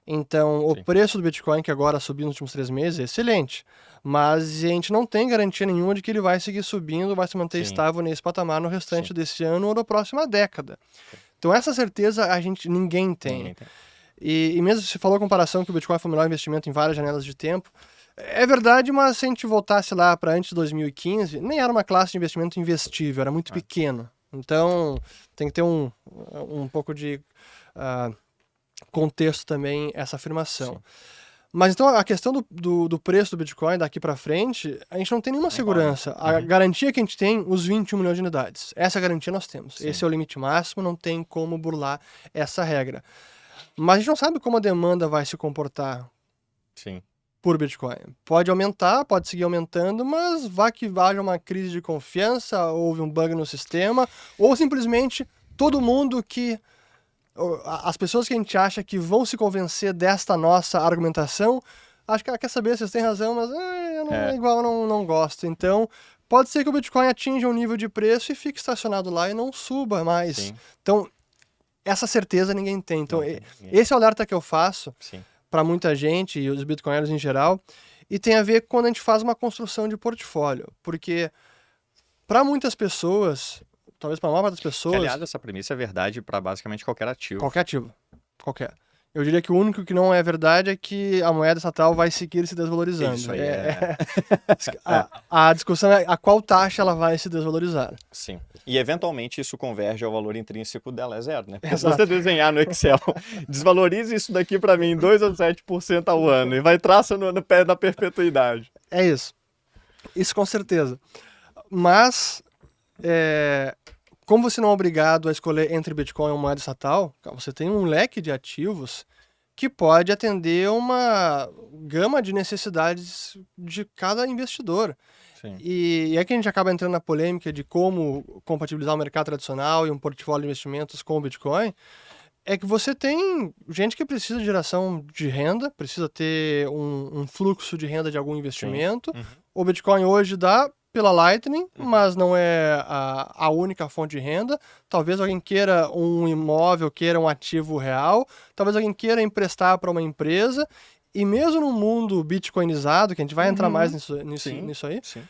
Então, o preço do Bitcoin, que agora subiu nos últimos 3 meses, é excelente. Mas a gente não tem garantia nenhuma de que ele vai seguir subindo, vai se manter estável nesse patamar no restante desse ano ou na próxima década. Então, essa certeza ninguém tem. E mesmo se falou a comparação que o Bitcoin foi o melhor investimento em várias janelas de tempo, É verdade, mas se a gente voltasse lá para antes de 2015, nem era uma classe de investimento investível, era muito pequeno. Então, tem que ter um pouco de contexto também essa afirmação. Sim. Mas então a questão do preço do Bitcoin daqui para frente, a gente não tem nenhuma segurança. A garantia que a gente tem, os 21 milhões de unidades. Essa garantia nós temos. Sim. Esse é o limite máximo, não tem como burlar essa regra. Mas a gente não sabe como a demanda vai se comportar Sim. por Bitcoin. Pode aumentar, pode seguir aumentando, mas vá que haja uma crise de confiança, houve um bug no sistema, ou simplesmente todo mundo que... As pessoas que a gente acha que vão se convencer desta nossa argumentação, acho que quer saber, vocês têm razão, mas igual eu não gosto. Então, pode ser que o Bitcoin atinja um nível de preço e fique estacionado lá e não suba mais. Sim. Então, essa certeza ninguém tem. Então, Ninguém. esse é o alerta que eu faço Sim. para muita gente e os bitcoinheiros em geral, e tem a ver quando a gente faz uma construção de portfólio, porque para muitas pessoas, talvez para a maior parte das pessoas... Que, aliás, essa premissa é verdade para basicamente qualquer ativo. Qualquer ativo. Qualquer. Eu diria que o único que não é verdade é que a moeda estatal vai seguir se desvalorizando. Isso aí A discussão é a qual taxa ela vai se desvalorizar. Sim. E, eventualmente, isso converge ao valor intrínseco dela, é zero, né? Porque Exato. se você desenhar no Excel, desvalorize isso daqui para mim, 2 ou 7% ao ano, e vai traçando no pé da perpetuidade. É isso. Isso com certeza. Mas... como você não é obrigado a escolher entre Bitcoin e uma moeda estatal, você tem um leque de ativos que pode atender uma gama de necessidades de cada investidor. Sim. E é que a gente acaba entrando na polêmica de como compatibilizar o mercado tradicional e um portfólio de investimentos com o Bitcoin, é que você tem gente que precisa de geração de renda, precisa ter um fluxo de renda de algum investimento. O Bitcoin hoje dá pela Lightning, mas não é a única fonte de renda. Talvez alguém queira um imóvel, queira um ativo real, talvez alguém queira emprestar para uma empresa, e mesmo no mundo bitcoinizado, que a gente vai entrar mais nisso aí, Sim.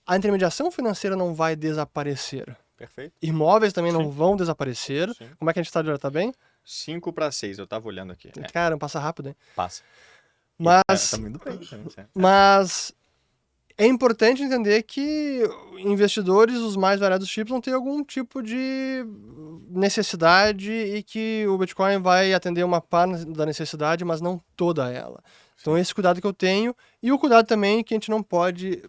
a intermediação financeira não vai desaparecer. Perfeito. Imóveis também não vão desaparecer. Sim. Como é que a gente está? Tá bem? 5-6, eu tava olhando aqui. Cara, passa rápido, hein? Passa. Mas... Tá muito bem também, certo? Mas... é importante entender que investidores, os mais variados tipos, vão ter algum tipo de necessidade e que o Bitcoin vai atender uma parte da necessidade, mas não toda ela. Então, esse cuidado que eu tenho. E o cuidado também que a gente não pode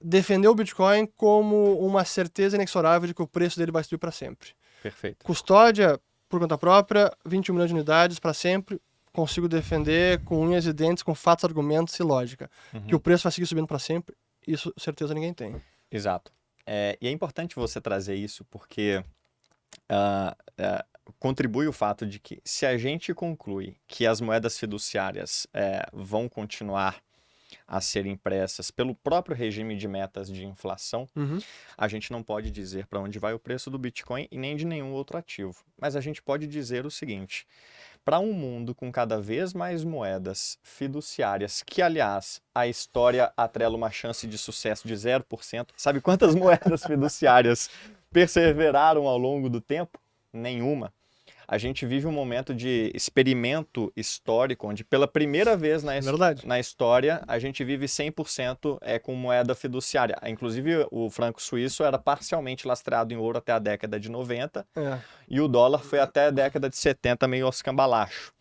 defender o Bitcoin como uma certeza inexorável de que o preço dele vai subir para sempre. Perfeito. Custódia, por conta própria, 21 milhões de unidades para sempre. Consigo defender com unhas e dentes, com fatos, argumentos e lógica. Que o preço vai seguir subindo para sempre, isso certeza ninguém tem. Exato. E é importante você trazer isso porque contribui o fato de que se a gente conclui que as moedas fiduciárias vão continuar a ser impressas pelo próprio regime de metas de inflação, a gente não pode dizer para onde vai o preço do Bitcoin e nem de nenhum outro ativo. Mas a gente pode dizer o seguinte: para um mundo com cada vez mais moedas fiduciárias, que, aliás, a história atrela uma chance de sucesso de 0%. Sabe quantas moedas fiduciárias perseveraram ao longo do tempo? Nenhuma. A gente vive um momento de experimento histórico, onde pela primeira vez na história a gente vive 100% com moeda fiduciária. Inclusive o franco suíço era parcialmente lastreado em ouro até a década de 90 e o dólar foi até a década de 70 meio aos cambalacho.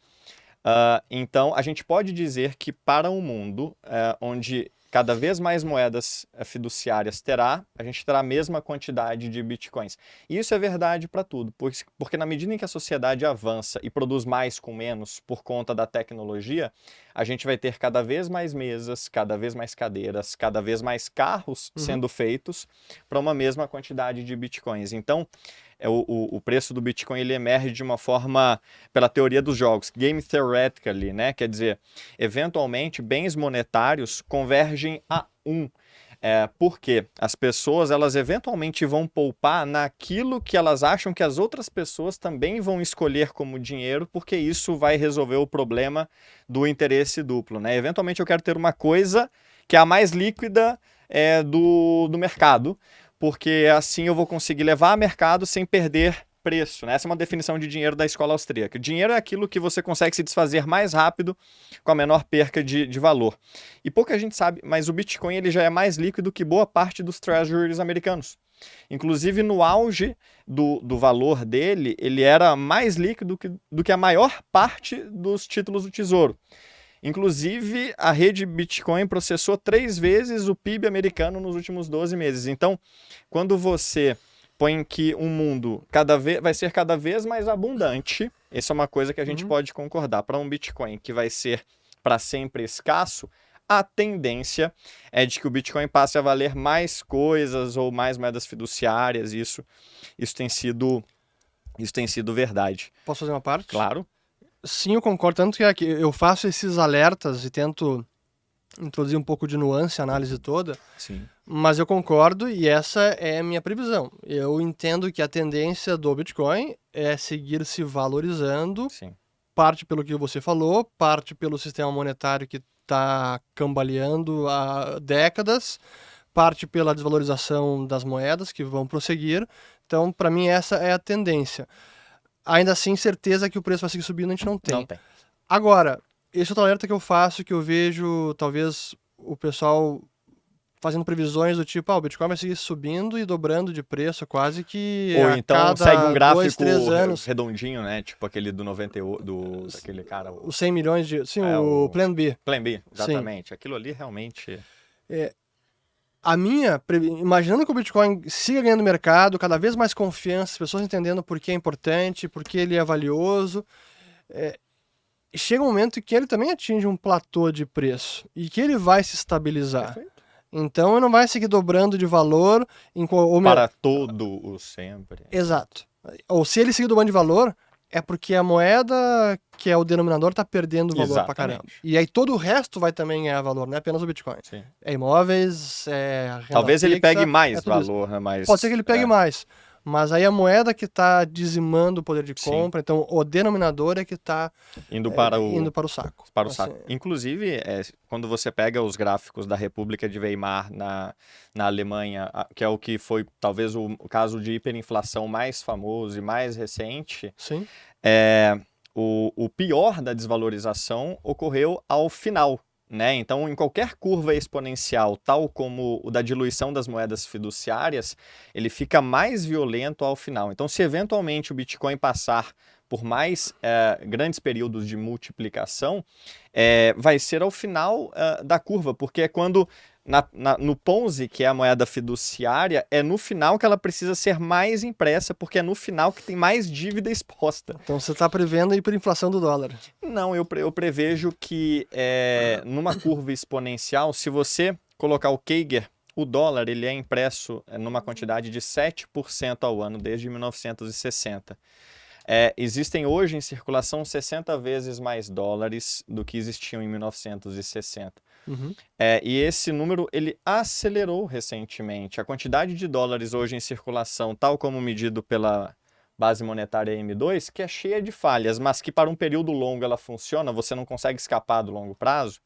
Então a gente pode dizer que para um mundo onde cada vez mais moedas fiduciárias a gente terá a mesma quantidade de bitcoins. E isso é verdade para tudo, porque na medida em que a sociedade avança e produz mais com menos por conta da tecnologia, a gente vai ter cada vez mais mesas, cada vez mais cadeiras, cada vez mais carros sendo feitos para uma mesma quantidade de bitcoins. Então, o preço do Bitcoin ele emerge de uma forma, pela teoria dos jogos, game theoretically, né? Quer dizer, eventualmente bens monetários convergem a um. Porque as pessoas elas eventualmente vão poupar naquilo que elas acham que as outras pessoas também vão escolher como dinheiro, porque isso vai resolver o problema do interesse duplo, né? Eventualmente eu quero ter uma coisa que é a mais líquida do mercado, porque assim eu vou conseguir levar a mercado sem perder preço, né? Essa é uma definição de dinheiro da escola austríaca. Dinheiro é aquilo que você consegue se desfazer mais rápido com a menor perca de valor. E pouca gente sabe, mas o Bitcoin ele já é mais líquido que boa parte dos treasuries americanos. Inclusive, no auge do valor dele, ele era mais líquido do que a maior parte dos títulos do Tesouro. Inclusive, a rede Bitcoin processou 3 vezes o PIB americano nos últimos 12 meses. Então, quando você põe que um mundo vai ser cada vez mais abundante, isso é uma coisa que a gente pode concordar. Para um Bitcoin que vai ser para sempre escasso, a tendência é de que o Bitcoin passe a valer mais coisas ou mais moedas fiduciárias. Isso tem sido verdade. Posso fazer uma parte? Claro. Sim, eu concordo. Tanto que eu faço esses alertas e tento introduzir um pouco de nuance, a análise toda. Sim. Mas eu concordo e essa é a minha previsão. Eu entendo que a tendência do Bitcoin é seguir se valorizando. Sim. Parte pelo que você falou, parte pelo sistema monetário que está cambaleando há décadas, parte pela desvalorização das moedas que vão prosseguir. Então, para mim, essa é a tendência. Ainda assim, certeza que o preço vai seguir subindo, a gente não tem. Não tem. Agora, esse outro alerta que eu faço, que eu vejo, talvez, o pessoal fazendo previsões do tipo, o Bitcoin vai seguir subindo e dobrando de preço quase que ou a então cada segue um gráfico 2, 3 anos. redondinho, né? Tipo aquele do 98, daquele cara. Os 100 milhões de... Sim, o Plan B. Plan B, exatamente. Sim. Aquilo ali realmente... Imaginando que o Bitcoin siga ganhando mercado, cada vez mais confiança, as pessoas entendendo por que é importante, por que ele é valioso, chega um momento em que ele também atinge um platô de preço e que ele vai se estabilizar. Perfeito. Então ele não vai seguir dobrando de valor para todo o sempre. Exato. Ou se ele seguir dobrando de valor, é porque a moeda, que é o denominador, está perdendo valor. Exatamente. Pra caramba. E aí todo o resto vai também ganhar valor, não é apenas o Bitcoin. Sim. É imóveis, é renda Talvez fixa, ele pegue mais valor, né? Mas, pode ser que ele pegue mais. Mas aí a moeda que está dizimando o poder de compra, então o denominador é que está indo para o saco. Para o saco. Inclusive, quando você pega os gráficos da República de Weimar na Alemanha, que é o que foi talvez o caso de hiperinflação mais famoso e mais recente, sim. O pior da desvalorização ocorreu ao final. Né? Então, em qualquer curva exponencial, tal como o da diluição das moedas fiduciárias, ele fica mais violento ao final. Então, se eventualmente o Bitcoin passar por mais grandes períodos de multiplicação, vai ser ao final da curva, porque é quando no Ponzi, que é a moeda fiduciária, é no final que ela precisa ser mais impressa, porque é no final que tem mais dívida exposta. Então você está prevendo a hiperinflação do dólar? Não, eu prevejo que numa curva exponencial, se você colocar o Kager, o dólar ele é impresso numa quantidade de 7% ao ano desde 1960. Existem hoje em circulação 60 vezes mais dólares do que existiam em 1960. Uhum. E esse número ele acelerou recentemente. A quantidade de dólares hoje em circulação, tal como medido pela base monetária M2, que é cheia de falhas, mas que para um período longo ela funciona, você não consegue escapar do longo prazo.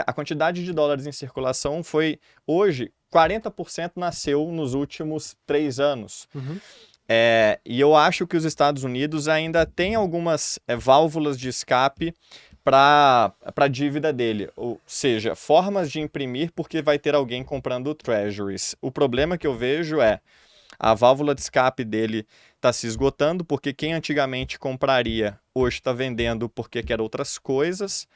A quantidade de dólares em circulação foi, hoje, 40% nasceu nos últimos 3 anos. Uhum. E eu acho que os Estados Unidos ainda têm algumas válvulas de escape para a dívida dele, ou seja, formas de imprimir porque vai ter alguém comprando treasuries. O problema que eu vejo é a válvula de escape dele está se esgotando porque quem antigamente compraria hoje está vendendo porque quer outras coisas.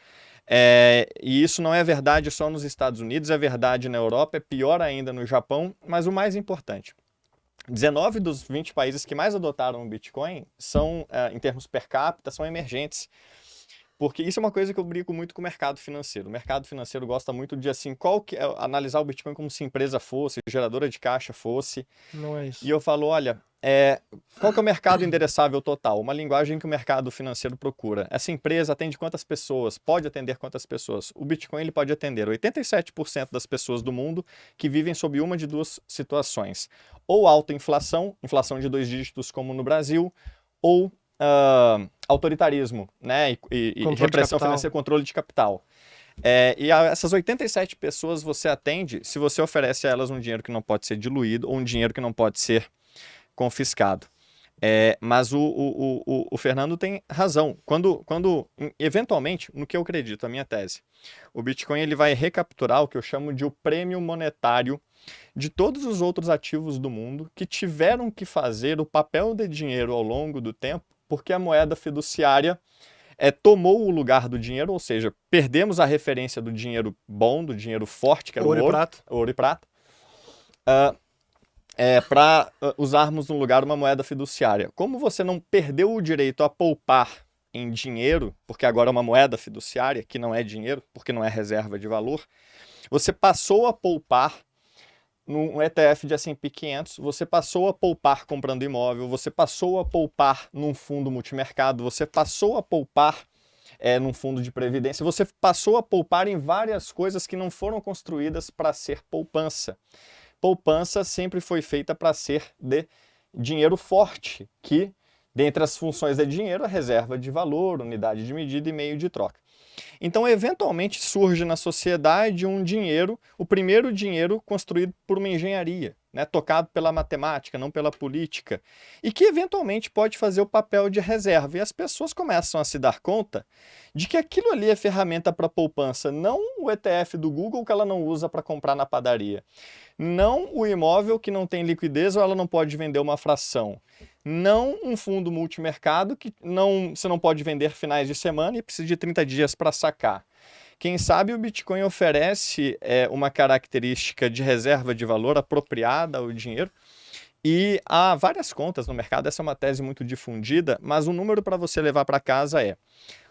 E isso não é verdade só nos Estados Unidos, é verdade na Europa, é pior ainda no Japão, mas o mais importante, 19 dos 20 países que mais adotaram o Bitcoin são, em termos per capita, são emergentes. Porque isso é uma coisa que eu brigo muito com o mercado financeiro. O mercado financeiro gosta muito de assim, analisar o Bitcoin como se empresa fosse, geradora de caixa fosse. Não é isso. E eu falo, olha, qual que é o mercado endereçável total? Uma linguagem que o mercado financeiro procura. Essa empresa atende quantas pessoas? Pode atender quantas pessoas? O Bitcoin ele pode atender 87% das pessoas do mundo que vivem sob uma de duas situações. Ou alta inflação, inflação de 2 dígitos como no Brasil, ou autoritarismo, né? E repressão financeira, controle de capital. Essas 87 pessoas você atende se você oferece a elas um dinheiro que não pode ser diluído ou um dinheiro que não pode ser confiscado. Mas o Fernando tem razão. Eventualmente, no que eu acredito, a minha tese, o Bitcoin ele vai recapturar o que eu chamo de o prêmio monetário de todos os outros ativos do mundo que tiveram que fazer o papel de dinheiro ao longo do tempo, porque a moeda fiduciária tomou o lugar do dinheiro, ou seja, perdemos a referência do dinheiro bom, do dinheiro forte, que era Ouro o e prata. ouro e prata, para usarmos no lugar uma moeda fiduciária. Como você não perdeu o direito a poupar em dinheiro, porque agora é uma moeda fiduciária, que não é dinheiro, porque não é reserva de valor, você passou a poupar num ETF de S&P 500, você passou a poupar comprando imóvel, você passou a poupar num fundo multimercado, você passou a poupar num fundo de previdência, você passou a poupar em várias coisas que não foram construídas para ser poupança. Poupança sempre foi feita para ser de dinheiro forte, que, dentre as funções de dinheiro, a reserva de valor, unidade de medida e meio de troca. Então, eventualmente, surge na sociedade um dinheiro, o primeiro dinheiro construído por uma engenharia, né, tocado pela matemática, não pela política, e que eventualmente pode fazer o papel de reserva. E as pessoas começam a se dar conta de que aquilo ali é ferramenta para poupança, não o ETF do Google que ela não usa para comprar na padaria, não o imóvel que não tem liquidez ou ela não pode vender uma fração, não um fundo multimercado que você não pode vender finais de semana e precisa de 30 dias para sacar. Quem sabe o Bitcoin oferece uma característica de reserva de valor apropriada ao dinheiro, e há várias contas no mercado, essa é uma tese muito difundida, mas o número para você levar para casa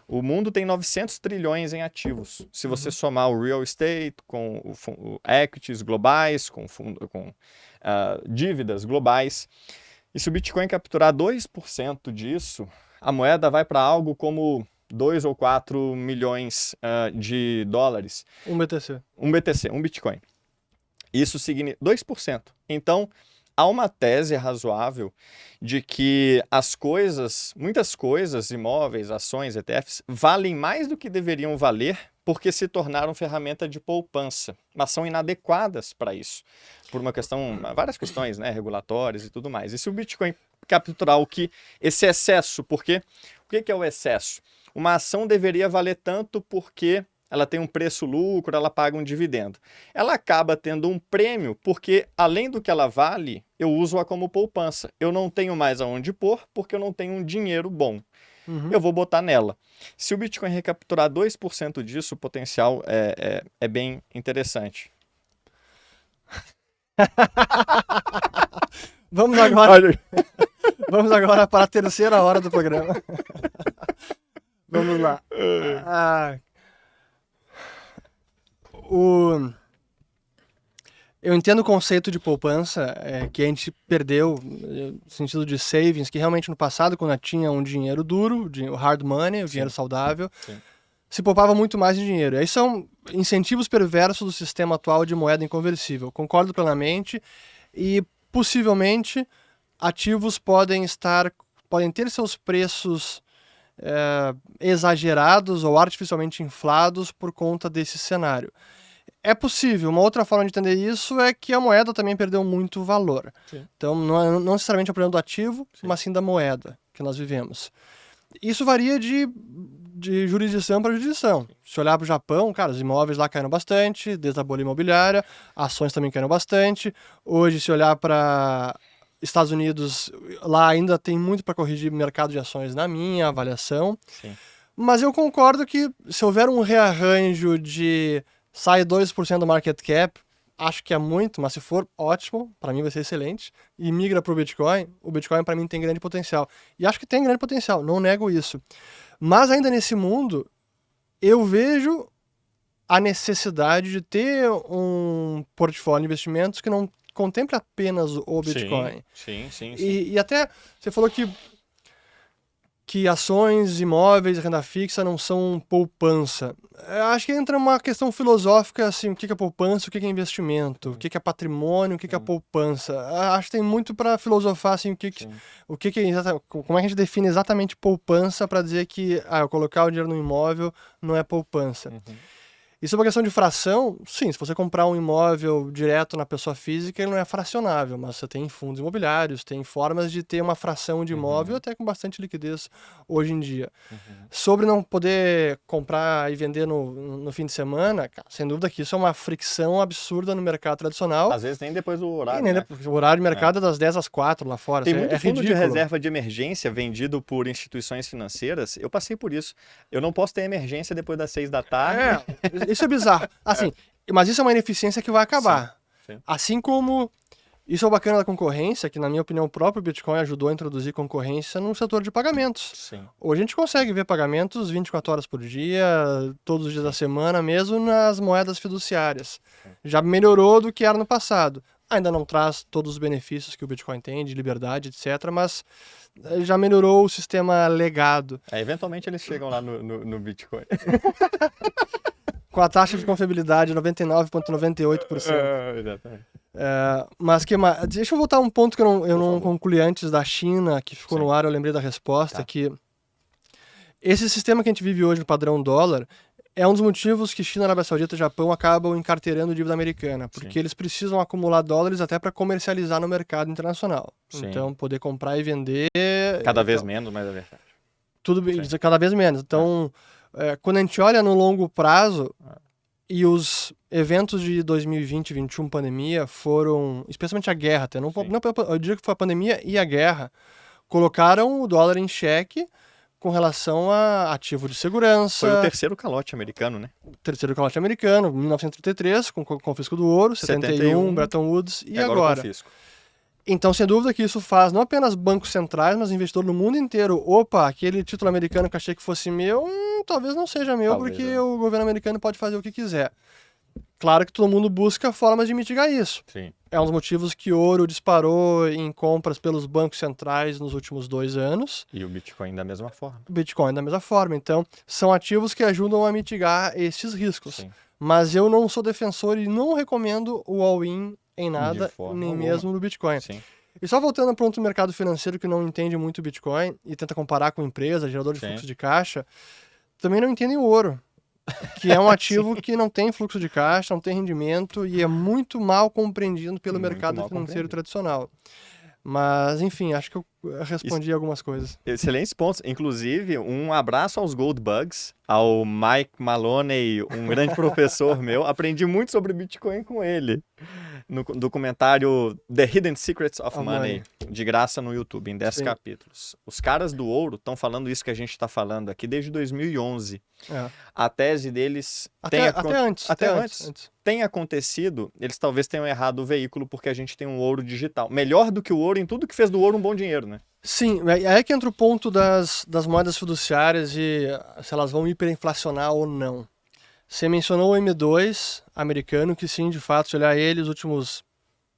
o mundo tem 900 trilhões em ativos. Se você somar o real estate com o equities globais, com dívidas globais, e se o Bitcoin capturar 2% disso, a moeda vai para algo como 2 ou 4 milhões de dólares. Um BTC. Um BTC, um Bitcoin. Isso significa 2%. Então, há uma tese razoável de que muitas coisas, imóveis, ações, ETFs, valem mais do que deveriam valer porque se tornaram ferramenta de poupança, mas são inadequadas para isso, por várias questões, né, regulatórias e tudo mais. E se o Bitcoin capturar esse excesso, porque o que é o excesso? Uma ação deveria valer tanto porque ela tem um preço-lucro, ela paga um dividendo. Ela acaba tendo um prêmio porque, além do que ela vale, eu uso-a como poupança. Eu não tenho mais aonde pôr porque eu não tenho um dinheiro bom. Eu vou botar nela. Se o Bitcoin recapturar 2% disso, o potencial é bem interessante. Vamos agora para a terceira hora do programa. Vamos lá. Eu entendo o conceito de poupança, que a gente perdeu, no sentido de savings, que realmente no passado, quando tinha um dinheiro duro, o hard money, o dinheiro saudável, se poupava muito mais em dinheiro. Aí são incentivos perversos do sistema atual de moeda inconversível. Concordo plenamente. E, possivelmente, ativos podem ter seus preços exagerados ou artificialmente inflados por conta desse cenário. É possível. Uma outra forma de entender isso é que a moeda também perdeu muito valor. Sim. Então, não necessariamente é o problema do ativo, mas sim da moeda que nós vivemos. Isso varia de jurisdição para jurisdição. Se olhar para o Japão, cara, os imóveis lá caíram bastante, desde a bolha imobiliária, ações também caíram bastante. Hoje, se olhar para Estados Unidos, lá ainda tem muito para corrigir o mercado de ações na minha avaliação. Sim. Mas eu concordo que se houver um rearranjo de sai 2% do market cap, acho que é muito, mas se for, ótimo, para mim vai ser excelente, e migra para o Bitcoin para mim tem grande potencial. E acho que tem grande potencial, não nego isso. Mas ainda nesse mundo, eu vejo a necessidade de ter um portfólio de investimentos que não contemple apenas o Bitcoin. Sim. E até você falou que ações, imóveis, renda fixa não são poupança. Eu acho que entra uma questão filosófica, assim, o que é poupança, o que é investimento, o que é patrimônio, o que é poupança. Acho que tem muito para filosofar, assim, como é que a gente define exatamente poupança para dizer que eu colocar o dinheiro no imóvel não é poupança. E sobre a questão de fração, sim, se você comprar um imóvel direto na pessoa física, ele não é fracionável, mas você tem fundos imobiliários, tem formas de ter uma fração de imóvel até com bastante liquidez hoje em dia. Sobre não poder comprar e vender no fim de semana, cara, sem dúvida que isso é uma fricção absurda no mercado tradicional. Às vezes nem depois do horário, E nem né? o horário de mercado é das 10 às 4 lá fora. Tem Isso muito é fundo de ridículo. reserva de emergência vendido por instituições financeiras. Eu passei por isso. Eu não posso ter emergência depois das 6 da tarde. Isso é bizarro. Assim, mas isso é uma ineficiência que vai acabar. Sim. Assim como isso é o bacana da concorrência, que na minha opinião o próprio Bitcoin ajudou a introduzir concorrência no setor de pagamentos. Sim. Hoje a gente consegue ver pagamentos 24 horas por dia, todos os dias da semana, mesmo nas moedas fiduciárias. Já melhorou do que era no passado. Ainda não traz todos os benefícios que o Bitcoin tem, de liberdade, etc., mas já melhorou o sistema legado. Eventualmente eles chegam lá no Bitcoin. Com a taxa de confiabilidade 99,98%. Exatamente. Mas que mais? Deixa eu voltar a um ponto que eu não concluí antes da China, que ficou no ar, eu lembrei da resposta, que esse sistema que a gente vive hoje no padrão dólar é um dos motivos que China, Arábia Saudita e Japão acabam encarteirando dívida americana, porque eles precisam acumular dólares até para comercializar no mercado internacional. Então, poder comprar e vender... Cada vez menos, mas é verdade. Tudo cada vez menos. Então, quando a gente olha no longo prazo, e os eventos de 2020 e 2021, pandemia, foram, especialmente a guerra, até, não, eu diria que foi a pandemia e a guerra, colocaram o dólar em xeque com relação a ativo de segurança. Foi o terceiro calote americano, né? Terceiro calote americano, 1933, com o confisco do ouro, 71, Bretton Woods, e agora. Então, sem dúvida que isso faz não apenas bancos centrais, mas investidores no mundo inteiro. Opa, aquele título americano que achei que fosse meu, talvez não seja meu, porque o governo americano pode fazer o que quiser. Claro que todo mundo busca formas de mitigar isso. Sim. É um dos motivos que o ouro disparou em compras pelos bancos centrais nos últimos 2 anos. E o Bitcoin da mesma forma. O Bitcoin da mesma forma. Então, são ativos que ajudam a mitigar esses riscos. Sim. Mas eu não sou defensor e não recomendo o all-in em nada, nem mesmo no Bitcoin. Sim. E só voltando para o mercado financeiro que não entende muito o Bitcoin e tenta comparar com empresa, gerador de fluxo de caixa, também não entendem o ouro, que é um ativo que não tem fluxo de caixa, não tem rendimento e é muito mal compreendido pelo mercado financeiro tradicional. Mas, enfim, acho que eu respondi algumas coisas. Excelentes pontos. Inclusive, um abraço aos Gold Bugs, ao Mike Maloney, um grande professor meu. Aprendi muito sobre Bitcoin com ele. No documentário The Hidden Secrets of Money, de graça no YouTube, em 10 capítulos. Os caras do ouro estão falando isso que a gente está falando aqui desde 2011. A tese deles... Até antes. Tem acontecido, eles talvez tenham errado o veículo porque a gente tem um ouro digital. Melhor do que o ouro em tudo que fez do ouro um bom dinheiro, né? Sim, é que entra o ponto das moedas fiduciárias e se elas vão hiperinflacionar ou não. Você mencionou o M2 americano, que sim, de fato, se olhar ele, os últimos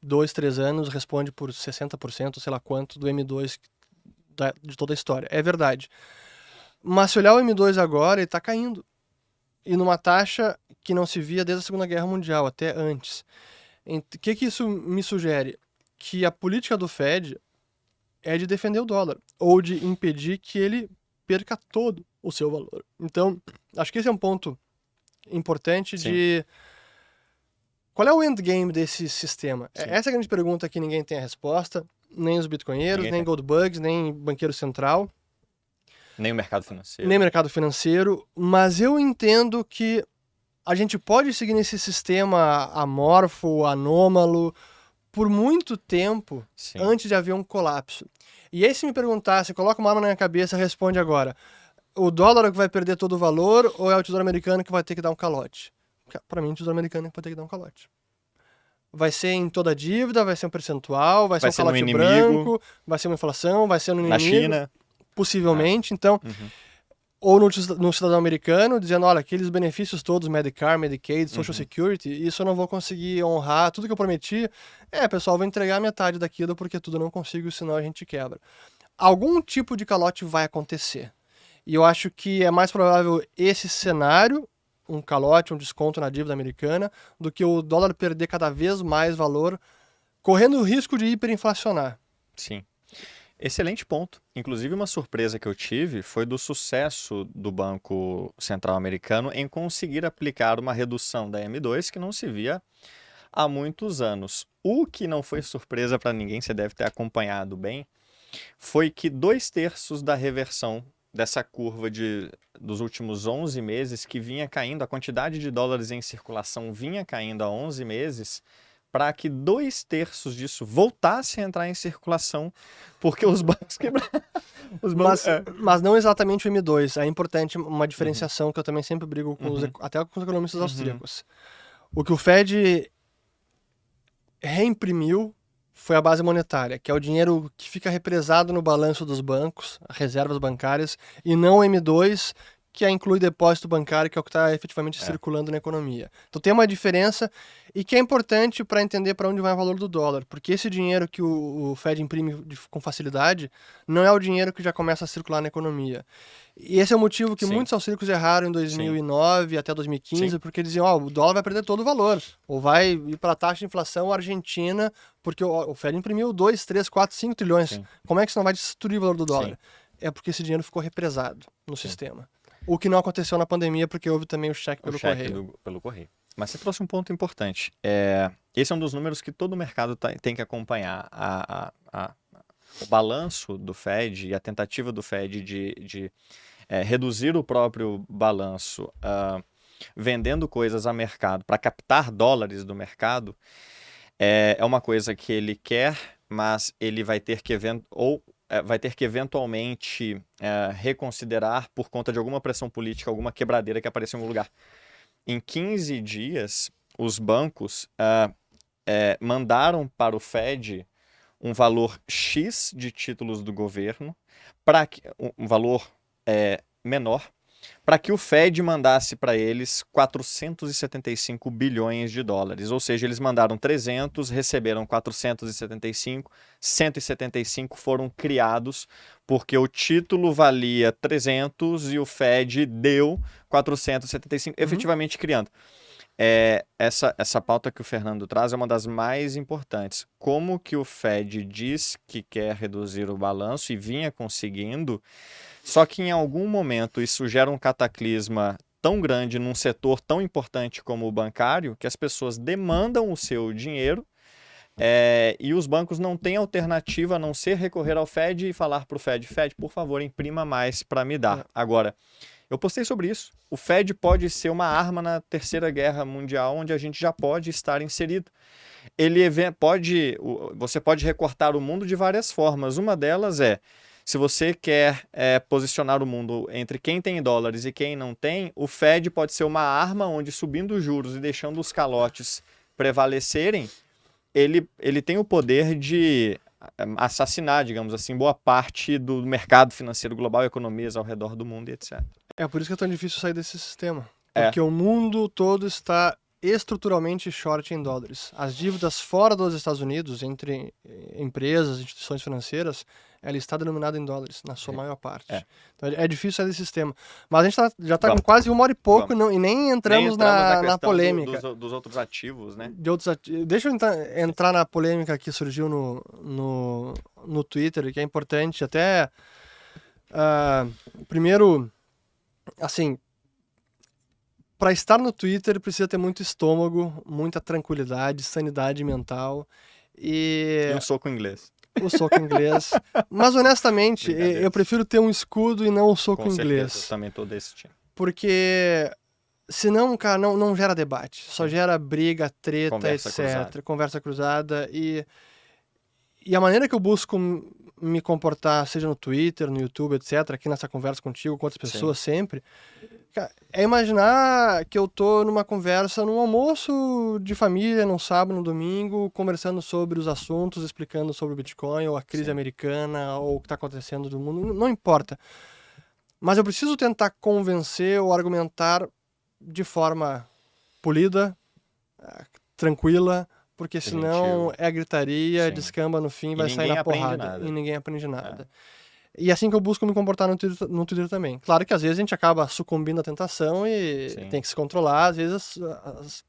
2, 3 anos, responde por 60%, sei lá quanto, do M2 de toda a história. É verdade. Mas se olhar o M2 agora, ele está caindo. E numa taxa que não se via desde a Segunda Guerra Mundial, até antes. O que isso me sugere? Que a política do Fed é de defender o dólar, ou de impedir que ele perca todo o seu valor. Então, acho que esse é um ponto importante de... Qual é o endgame desse sistema? Essa é a grande pergunta que ninguém tem a resposta, nem os bitcoinheiros, nem Goldbugs, nem banqueiro central. Nem o mercado financeiro. Nem mercado financeiro, mas eu entendo que a gente pode seguir nesse sistema amorfo, anômalo, por muito tempo antes de haver um colapso. E aí se me perguntar, se coloca uma arma na minha cabeça, responde agora, o dólar que vai perder todo o valor ou é o tesouro americano que vai ter que dar um calote? Para mim, o tesouro americano é que vai ter que dar um calote. Vai ser em toda a dívida, vai ser um percentual, vai ser um calote branco, vai ser uma inflação, vai ser no inimigo. Na China. Possivelmente, então, ou no cidadão americano, dizendo, olha, aqueles benefícios todos, Medicare, Medicaid, Social Security, isso eu não vou conseguir honrar, tudo que eu prometi, pessoal, vou entregar metade daquilo porque tudo eu não consigo, senão a gente quebra. Algum tipo de calote vai acontecer. E eu acho que é mais provável esse cenário, um calote, um desconto na dívida americana, do que o dólar perder cada vez mais valor, correndo o risco de hiperinflacionar. Sim. Excelente ponto. Inclusive, uma surpresa que eu tive foi do sucesso do Banco Central Americano em conseguir aplicar uma redução da M2 que não se via há muitos anos. O que não foi surpresa para ninguém, você deve ter acompanhado bem, foi que 2/3 da reversão dessa curva dos últimos 11 meses, que vinha caindo, a quantidade de dólares em circulação vinha caindo há 11 meses, para que 2/3 disso voltasse a entrar em circulação, porque os bancos quebraram. Mas não exatamente o M2. É importante uma Uhum. diferenciação que eu também sempre brigo com até com os economistas Uhum. austríacos. O que o Fed reimprimiu foi a base monetária, que é o dinheiro que fica represado no balanço dos bancos, as reservas bancárias, e não o M2, que inclui depósito bancário, que é o que está efetivamente circulando na economia. Então tem uma diferença e que é importante para entender para onde vai o valor do dólar, porque esse dinheiro que o Fed imprime com facilidade não é o dinheiro que já começa a circular na economia. E esse é o motivo que Sim. muitos austríacos erraram em 2009 até 2015, Sim. porque diziam, o dólar vai perder todo o valor, ou vai ir para a taxa de inflação argentina, porque o Fed imprimiu 2, 3, 4, 5 trilhões. Sim. Como é que isso não vai destruir o valor do dólar? Sim. É porque esse dinheiro ficou represado no sistema. O que não aconteceu na pandemia, porque houve também o cheque pelo correio. Pelo correio. Mas você trouxe um ponto importante. Esse é um dos números que todo mercado tem que acompanhar. O balanço do Fed e a tentativa do Fed de reduzir o próprio balanço vendendo coisas a mercado para captar dólares do mercado é uma coisa que ele quer, mas ele vai ter que eventualmente reconsiderar por conta de alguma pressão política, alguma quebradeira que apareceu em algum lugar. Em 15 dias, os bancos mandaram para o Fed um valor X de títulos do governo, um valor menor, para que o Fed mandasse para eles 475 bilhões de dólares. Ou seja, eles mandaram 300, receberam 475, 175 foram criados porque o título valia 300 e o Fed deu 475, efetivamente criando. Essa pauta que o Fernando traz é uma das mais importantes. Como que o Fed diz que quer reduzir o balanço e vinha conseguindo, só que em algum momento isso gera um cataclisma tão grande num setor tão importante como o bancário, que as pessoas demandam o seu dinheiro e os bancos não têm alternativa a não ser recorrer ao Fed e falar para o Fed, por favor, imprima mais para me dar. Agora, eu postei sobre isso. O Fed pode ser uma arma na Terceira Guerra Mundial, onde a gente já pode estar inserido. Você pode recortar o mundo de várias formas. Uma delas se você quer posicionar o mundo entre quem tem dólares e quem não tem, o Fed pode ser uma arma onde, subindo os juros e deixando os calotes prevalecerem, ele tem o poder de assassinar, digamos assim, boa parte do mercado financeiro global, economias ao redor do mundo e etc. É por isso que é tão difícil sair desse sistema. Porque o mundo todo está estruturalmente short em dólares. As dívidas fora dos Estados Unidos, entre empresas, instituições financeiras, ela está denominada em dólares, na sua maior parte. Então é difícil sair desse sistema. Mas a gente já está com quase 1h30 e nem entramos na polêmica. Dos outros ativos, né? Deixa eu entrar na polêmica que surgiu no Twitter, que é importante. Até, primeiro, assim, para estar no Twitter precisa ter muito estômago, muita tranquilidade, sanidade mental e um soco inglês. O soco inglês. Mas, honestamente, eu prefiro ter um escudo e não um soco inglês. Eu também tô desse time. Porque senão, cara, não gera debate. Só gera briga, treta, conversa cruzada. E a maneira que eu busco me comportar, seja no Twitter, no YouTube, etc., aqui nessa conversa contigo, com outras pessoas sempre, é imaginar que eu tô numa conversa, num almoço de família, num sábado, num domingo, conversando sobre os assuntos, explicando sobre o Bitcoin, ou a crise americana, ou o que está acontecendo no mundo, não importa. Mas eu preciso tentar convencer ou argumentar de forma tranquila, porque senão é gritaria, descamba no fim, vai sair na porrada. E ninguém aprende nada. E assim que eu busco me comportar no Twitter também. Claro que às vezes a gente acaba sucumbindo à tentação e tem que se controlar. Às vezes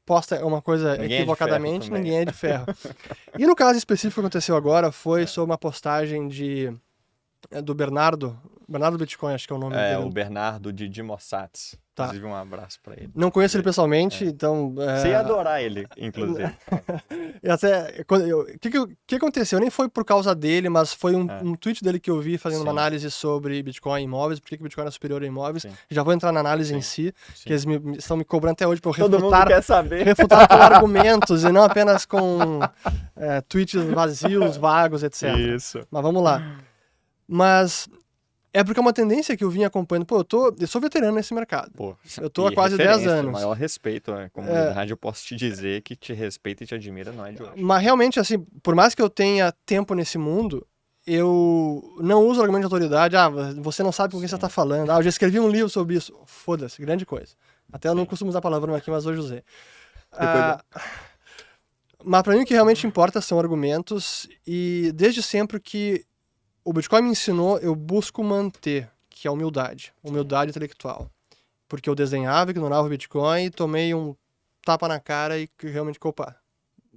posta uma coisa equivocadamente, ninguém é de ferro. E no caso específico que aconteceu agora foi sobre uma postagem de do Bernardo Bitcoin, acho que é o nome É, dele. o Bernardo de Mossats. Tá. Inclusive, um abraço pra ele. Não conheço ele pessoalmente, então... Você ia adorar ele, inclusive. E até, o que aconteceu? Nem foi por causa dele, mas foi um tweet dele que eu vi fazendo uma Sim. análise sobre Bitcoin e imóveis, por que Bitcoin é superior a imóveis. Sim. Já vou entrar na análise em si, que eles estão me cobrando até hoje para eu Todo mundo quer saber. refutar com argumentos e não apenas com tweets vazios, vagos, etc. Isso. Mas vamos lá. Mas é porque é uma tendência que eu vim acompanhando. Pô, eu sou veterano nesse mercado. Pô, eu tô há quase 10 anos. Maior respeito à comunidade, eu posso te dizer que te respeita e te admira, não é de hoje. Mas realmente, assim, por mais que eu tenha tempo nesse mundo, eu não uso argumento de autoridade. Você não sabe com quem você está falando. Eu já escrevi um livro sobre isso. Foda-se, grande coisa. Até eu não costumo usar palavrão aqui, mas hoje usei. Mas para mim o que realmente importa são argumentos, e desde sempre que o Bitcoin me ensinou, eu busco manter, que é a humildade intelectual. Porque eu desenhava, ignorava o Bitcoin, tomei um tapa na cara e realmente, opa,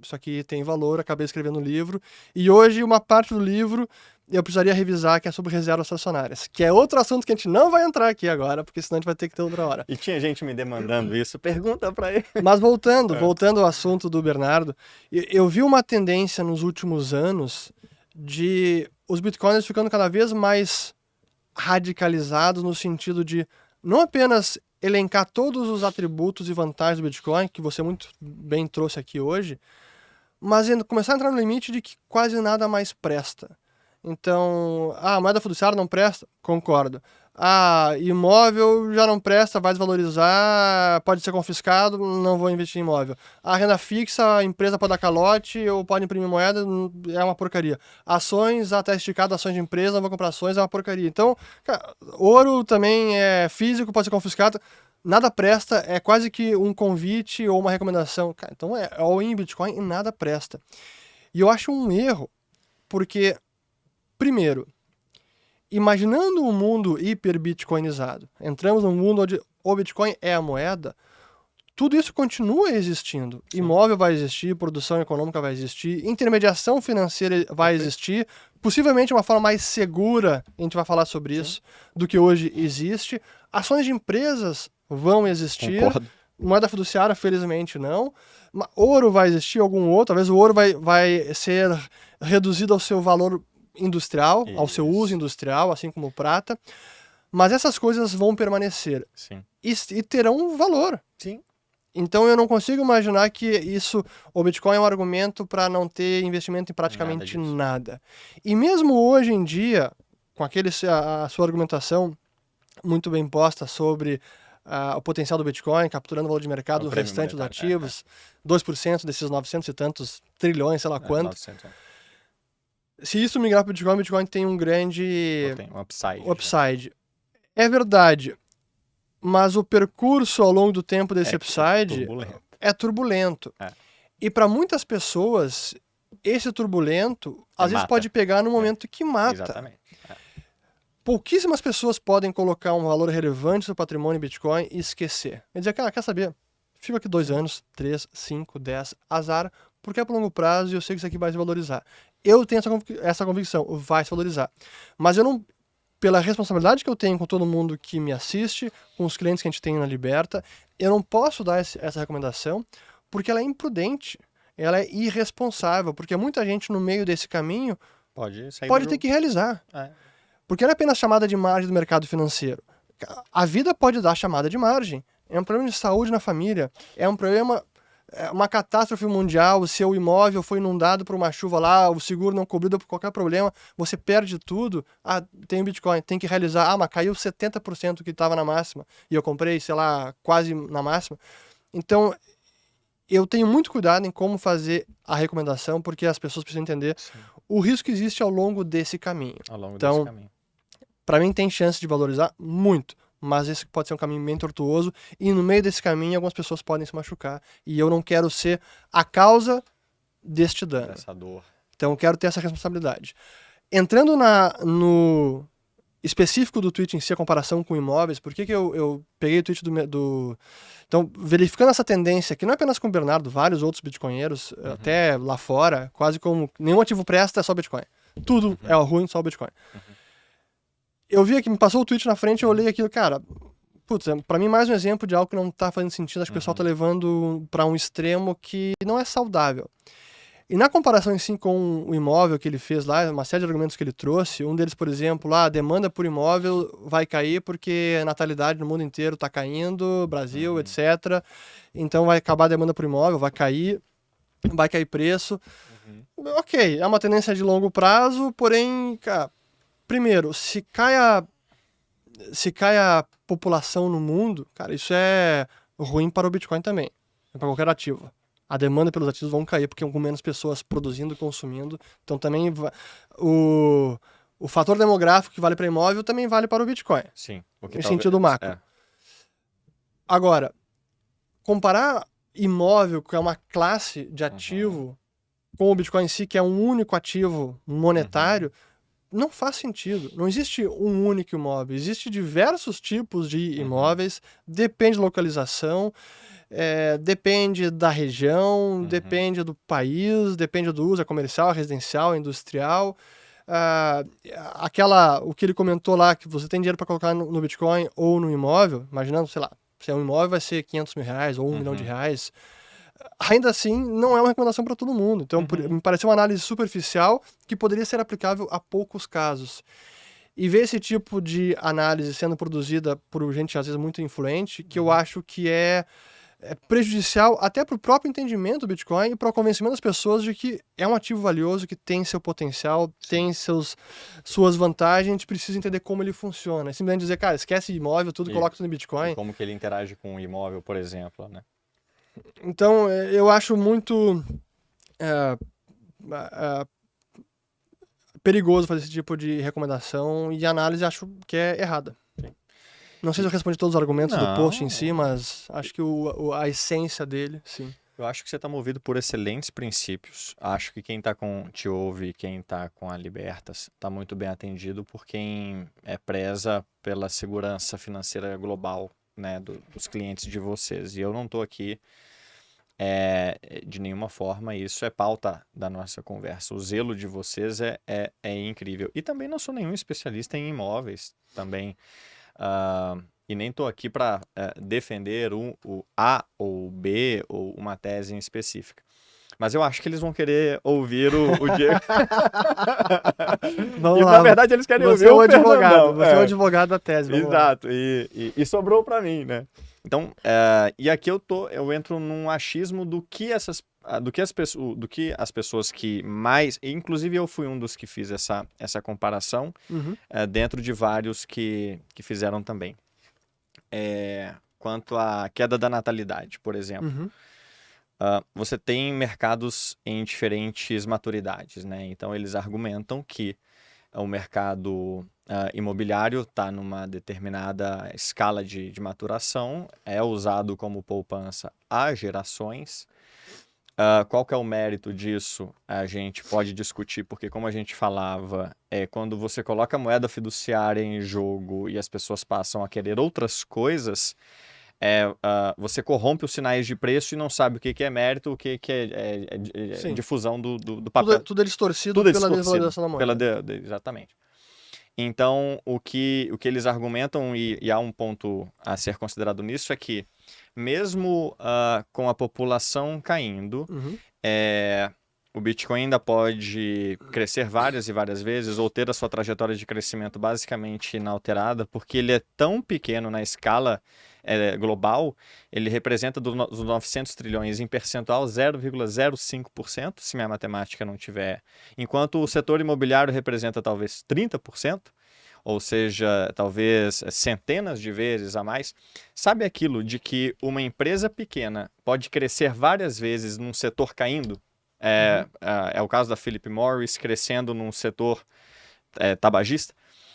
isso aqui tem valor, acabei escrevendo um livro. E hoje uma parte do livro eu precisaria revisar, que é sobre reservas fracionárias, que é outro assunto que a gente não vai entrar aqui agora, porque senão a gente vai ter que ter outra hora. E tinha gente me demandando isso, pergunta pra ele. Mas voltando ao assunto do Bernardo, eu vi uma tendência nos últimos anos de os bitcoins ficando cada vez mais radicalizados no sentido de não apenas elencar todos os atributos e vantagens do Bitcoin, que você muito bem trouxe aqui hoje, mas começar a entrar no limite de que quase nada mais presta. Então, a moeda fiduciária não presta? Concordo. Imóvel já não presta, vai desvalorizar, pode ser confiscado, não vou investir em imóvel. A renda fixa, a empresa pode dar calote ou pode imprimir moeda, é uma porcaria. Ações, até esticado, ações de empresa, não vou comprar ações, é uma porcaria. Então, cara, ouro também é físico, pode ser confiscado. Nada presta, é quase que um convite ou uma recomendação. Cara, então é all-in Bitcoin e nada presta. E eu acho um erro, porque, primeiro, imaginando um mundo hiper-bitcoinizado, entramos num mundo onde o Bitcoin é a moeda, tudo isso continua existindo. Sim. Imóvel vai existir, produção econômica vai existir, intermediação financeira vai existir, possivelmente uma forma mais segura, a gente vai falar sobre isso, do que hoje existe. Ações de empresas vão existir. Concordo. Moeda fiduciária, felizmente, não. Ouro vai existir, algum outro. Talvez o ouro vai ser reduzido ao seu valor industrial, ao seu uso industrial, assim como o prata. Mas essas coisas vão permanecer. Sim. E terão um valor. Sim. Então eu não consigo imaginar que o Bitcoin é um argumento para não ter investimento em praticamente nada. E mesmo hoje em dia, com a sua argumentação muito bem posta sobre o potencial do Bitcoin, capturando o valor de mercado do restante dos ativos, 2% desses 900 e tantos trilhões, sei lá quanto. 900, Se isso migrar para o Bitcoin, o Bitcoin tem um grande upside. É verdade. Mas o percurso ao longo do tempo desse upside é turbulento. E para muitas pessoas, esse turbulento às vezes pode pegar no momento que mata. Exatamente. Pouquíssimas pessoas podem colocar um valor relevante no seu patrimônio em Bitcoin e esquecer. E dizer, cara, quer saber? Fico aqui 2 anos, 3, 5, 10, azar, porque é para longo prazo e eu sei que isso aqui vai se valorizar. Eu tenho essa convicção, vai se valorizar. Mas eu não, pela responsabilidade que eu tenho com todo mundo que me assiste, com os clientes que a gente tem na Liberta, eu não posso dar essa recomendação porque ela é imprudente, ela é irresponsável, porque muita gente no meio desse caminho pode ter que realizar. Porque não é apenas chamada de margem do mercado financeiro. A vida pode dar chamada de margem. É um problema de saúde na família, é um problema... uma catástrofe mundial, o seu imóvel foi inundado por uma chuva lá, o seguro não cobriu por qualquer problema, você perde tudo, tem o Bitcoin, tem que realizar, mas caiu 70% que estava na máxima, e eu comprei, sei lá, quase na máxima. Então, eu tenho muito cuidado em como fazer a recomendação, porque as pessoas precisam entender o risco que existe ao longo desse caminho. Então, para mim tem chance de valorizar muito, mas esse pode ser um caminho bem tortuoso e no meio desse caminho algumas pessoas podem se machucar e eu não quero ser a causa deste dano. Essa dor. Então eu quero ter essa responsabilidade. Entrando no específico do tweet em si, a comparação com imóveis, por que eu peguei o tweet do... Então, verificando essa tendência, que não é apenas com o Bernardo, vários outros bitcoinheiros, até lá fora, quase como nenhum ativo presta, é só Bitcoin. Tudo é ruim, só o Bitcoin. eu vi aqui, me passou o tweet na frente, eu olhei aquilo, cara, putz, pra mim mais um exemplo de algo que não tá fazendo sentido, acho que o pessoal tá levando pra um extremo que não é saudável. E na comparação em si com o imóvel que ele fez lá, uma série de argumentos que ele trouxe, um deles, por exemplo, lá, a demanda por imóvel vai cair porque a natalidade no mundo inteiro está caindo, Brasil, etc. Então vai acabar a demanda por imóvel, vai cair preço. Ok, é uma tendência de longo prazo, porém, cara, primeiro, se cai a população no mundo, cara, isso é ruim para o Bitcoin também, para qualquer ativo. A demanda pelos ativos vão cair, porque com menos pessoas produzindo e consumindo. Então também o fator demográfico que vale para imóvel também vale para o Bitcoin. Sim. Em sentido macro. Agora, comparar imóvel, que é uma classe de ativo, com o Bitcoin em si, que é um único ativo monetário, não faz sentido. Não existe um único imóvel. Existem diversos tipos de imóveis, depende da localização, depende da região, depende do país, depende do uso, é comercial, residencial, industrial. O que ele comentou lá, que você tem dinheiro para colocar no Bitcoin ou no imóvel, imaginando, sei lá, se é um imóvel vai ser 500 mil reais ou 1 milhão de reais. Ainda assim, não é uma recomendação para todo mundo. Então, me pareceu uma análise superficial que poderia ser aplicável a poucos casos. E ver esse tipo de análise sendo produzida por gente, às vezes, muito influente, que eu acho que é prejudicial até para o próprio entendimento do Bitcoin e para o convencimento das pessoas de que é um ativo valioso, que tem seu potencial, tem suas vantagens, a gente precisa entender como ele funciona. É simplesmente dizer, cara, esquece imóvel, tudo, coloca tudo no Bitcoin. E como que ele interage com o imóvel, por exemplo, né? Então, eu acho muito perigoso fazer esse tipo de recomendação e análise acho que é errada. Sim. Não sei se eu respondi todos os argumentos do post em si, mas acho que a essência dele, sim. Eu acho que você está movido por excelentes princípios. Acho que quem te ouve, quem está com a Libertas, está muito bem atendido por quem preza pela segurança financeira global, né, dos clientes de vocês. E eu não estou aqui de nenhuma forma, isso é pauta da nossa conversa. O zelo de vocês é incrível. E também não sou nenhum especialista em imóveis também. E nem estou aqui para defender o A ou o B ou uma tese em específica. Mas eu acho que eles vão querer ouvir o Diego. Vamos e lá. Na verdade eles querem ouvir o advogado. Você é o advogado da tese. Exato. E sobrou para mim, né? Então, e aqui eu entro num achismo do que as pessoas que mais, inclusive eu fui um dos que fiz essa comparação, dentro de vários que fizeram também. Quanto à queda da natalidade, por exemplo. Você tem mercados em diferentes maturidades, né? Então eles argumentam que o mercado imobiliário está numa determinada escala de maturação, é usado como poupança há gerações. Qual que é o mérito disso? A gente pode discutir, porque como a gente falava, quando você coloca a moeda fiduciária em jogo e as pessoas passam a querer outras coisas, você corrompe os sinais de preço e não sabe o que é mérito, o que é difusão do papel. Tudo é distorcido pela desvalorização da moeda. Exatamente. Então, o que eles argumentam, e há um ponto a ser considerado nisso, é que mesmo com a população caindo, o Bitcoin ainda pode crescer várias e várias vezes ou ter a sua trajetória de crescimento basicamente inalterada, porque ele é tão pequeno na escala global, ele representa dos 900 trilhões em percentual 0,05%, se minha matemática não tiver. Enquanto o setor imobiliário representa talvez 30%, ou seja, talvez centenas de vezes a mais. Sabe aquilo de que uma empresa pequena pode crescer várias vezes num setor caindo? É o caso da Philip Morris crescendo num setor tabagista.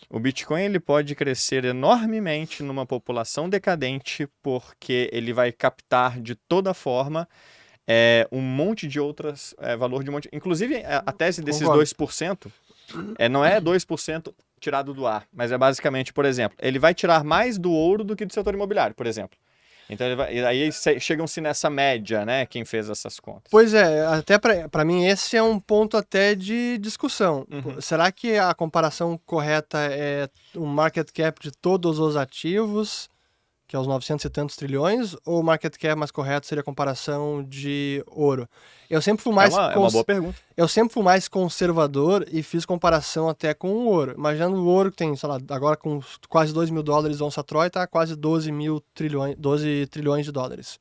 O Bitcoin ele pode crescer enormemente numa população decadente porque ele vai captar de toda forma um monte de outras, valor de um monte. Inclusive, a tese desses 2% não é 2% tirado do ar, mas é basicamente, por exemplo, ele vai tirar mais do ouro do que do setor imobiliário, por exemplo. Então, e aí chegam-se nessa média, né? Quem fez essas contas. Pois é, até para mim esse é um ponto até de discussão. Será que a comparação correta é o market cap de todos os ativos, que é os 900 e tantos trilhões, ou o market cap mais correto seria a comparação de ouro? Eu sempre fui mais É uma boa pergunta. Eu sempre fui mais conservador e fiz comparação até com o ouro. Imaginando o ouro que tem, sei lá, agora com quase $2.000 onça Troy, tá quase 12 trilhões de dólares.